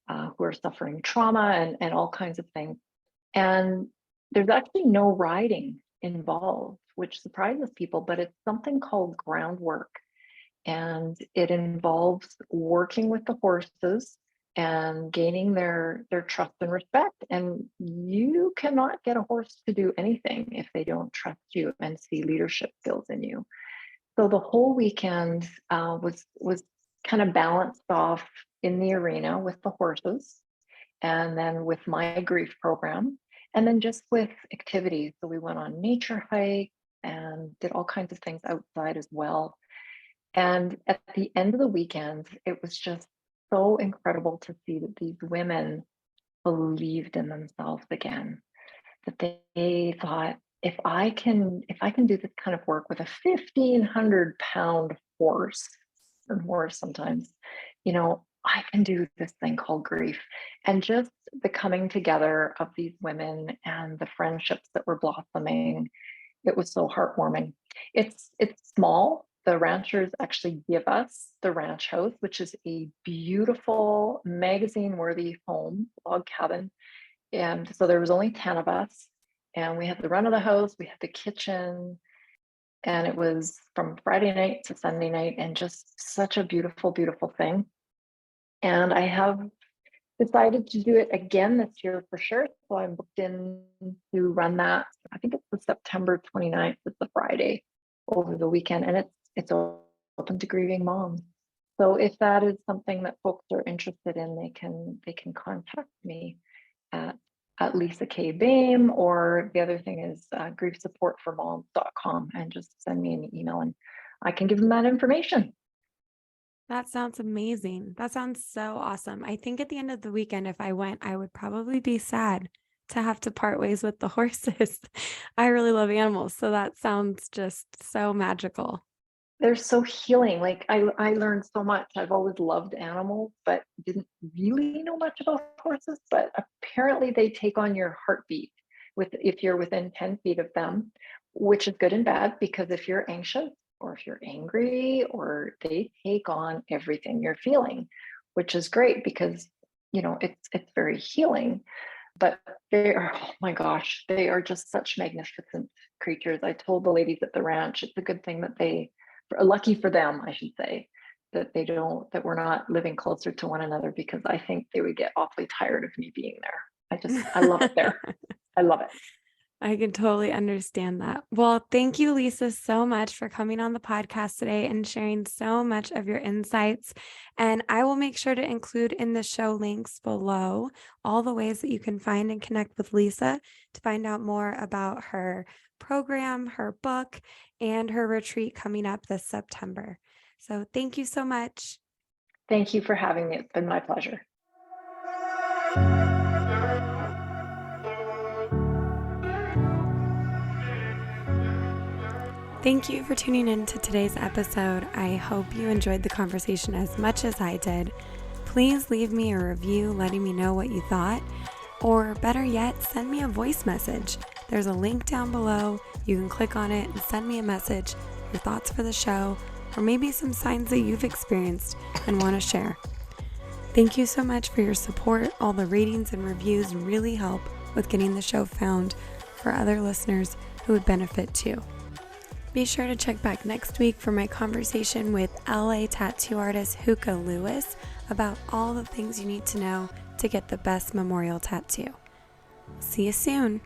who are suffering trauma and all kinds of things. And there's actually no riding involved, which surprises people, but it's something called groundwork. And it involves working with the horses and gaining their trust and respect. And you cannot get a horse to do anything if they don't trust you and see leadership skills in you. So the whole weekend was kind of balanced off in the arena with the horses, and then with my grief program, and then just with activities. So we went on nature hikes and did all kinds of things outside as well. And at the end of the weekend, it was just so incredible to see that these women believed in themselves again, that they thought, if I can do this kind of work with a 1,500-pound horse, or more sometimes, I can do this thing called grief. And just the coming together of these women and the friendships that were blossoming, it was so heartwarming. It's small. the ranchers actually give us the ranch house, which is a beautiful magazine-worthy home, log cabin. And so there was only 10 of us, and we had the run of the house, we had the kitchen, and it was from Friday night to Sunday night, and just such a beautiful, beautiful thing. And I have decided to do it again this year for sure. So I'm booked in to run that. I think it's the September 29th. It's the Friday over the weekend, and it's open to grieving moms. So if that is something that folks are interested in, they can contact me at Lisa K. Boehm, or the other thing is griefsupportformoms.com, and just send me an email and I can give them that information. That sounds amazing. That sounds so awesome. I think at the end of the weekend, if I went, I would probably be sad to have to part ways with the horses. I really love animals, so that sounds just so magical. They're so healing. Like I learned so much. I've always loved animals, but didn't really know much about horses. But apparently they take on your heartbeat if you're within 10 feet of them, which is good and bad, because if you're anxious or if you're angry, or they take on everything you're feeling, which is great because it's very healing. But they are, oh my gosh, they are just such magnificent creatures. I told the ladies at the ranch, it's a good thing that lucky for them, I should say, that we're not living closer to one another, because I think they would get awfully tired of me being there. I love it there. I love it. I can totally understand that. Well, thank you, Lisa, so much for coming on the podcast today and sharing so much of your insights. And I will make sure to include in the show links below all the ways that you can find and connect with Lisa to find out more about her program, her book, and her retreat coming up this September. So thank you so much. Thank you for having me. It's been my pleasure. Thank you for tuning in to today's episode. I hope you enjoyed the conversation as much as I did. Please leave me a review letting me know what you thought, or better yet, send me a voice message. There's a link down below. You can click on it and send me a message, your thoughts for the show, or maybe some signs that you've experienced and want to share. Thank you so much for your support. All the ratings and reviews really help with getting the show found for other listeners who would benefit too. Be sure to check back next week for my conversation with LA tattoo artist Huka Lewis about all the things you need to know to get the best memorial tattoo. See you soon.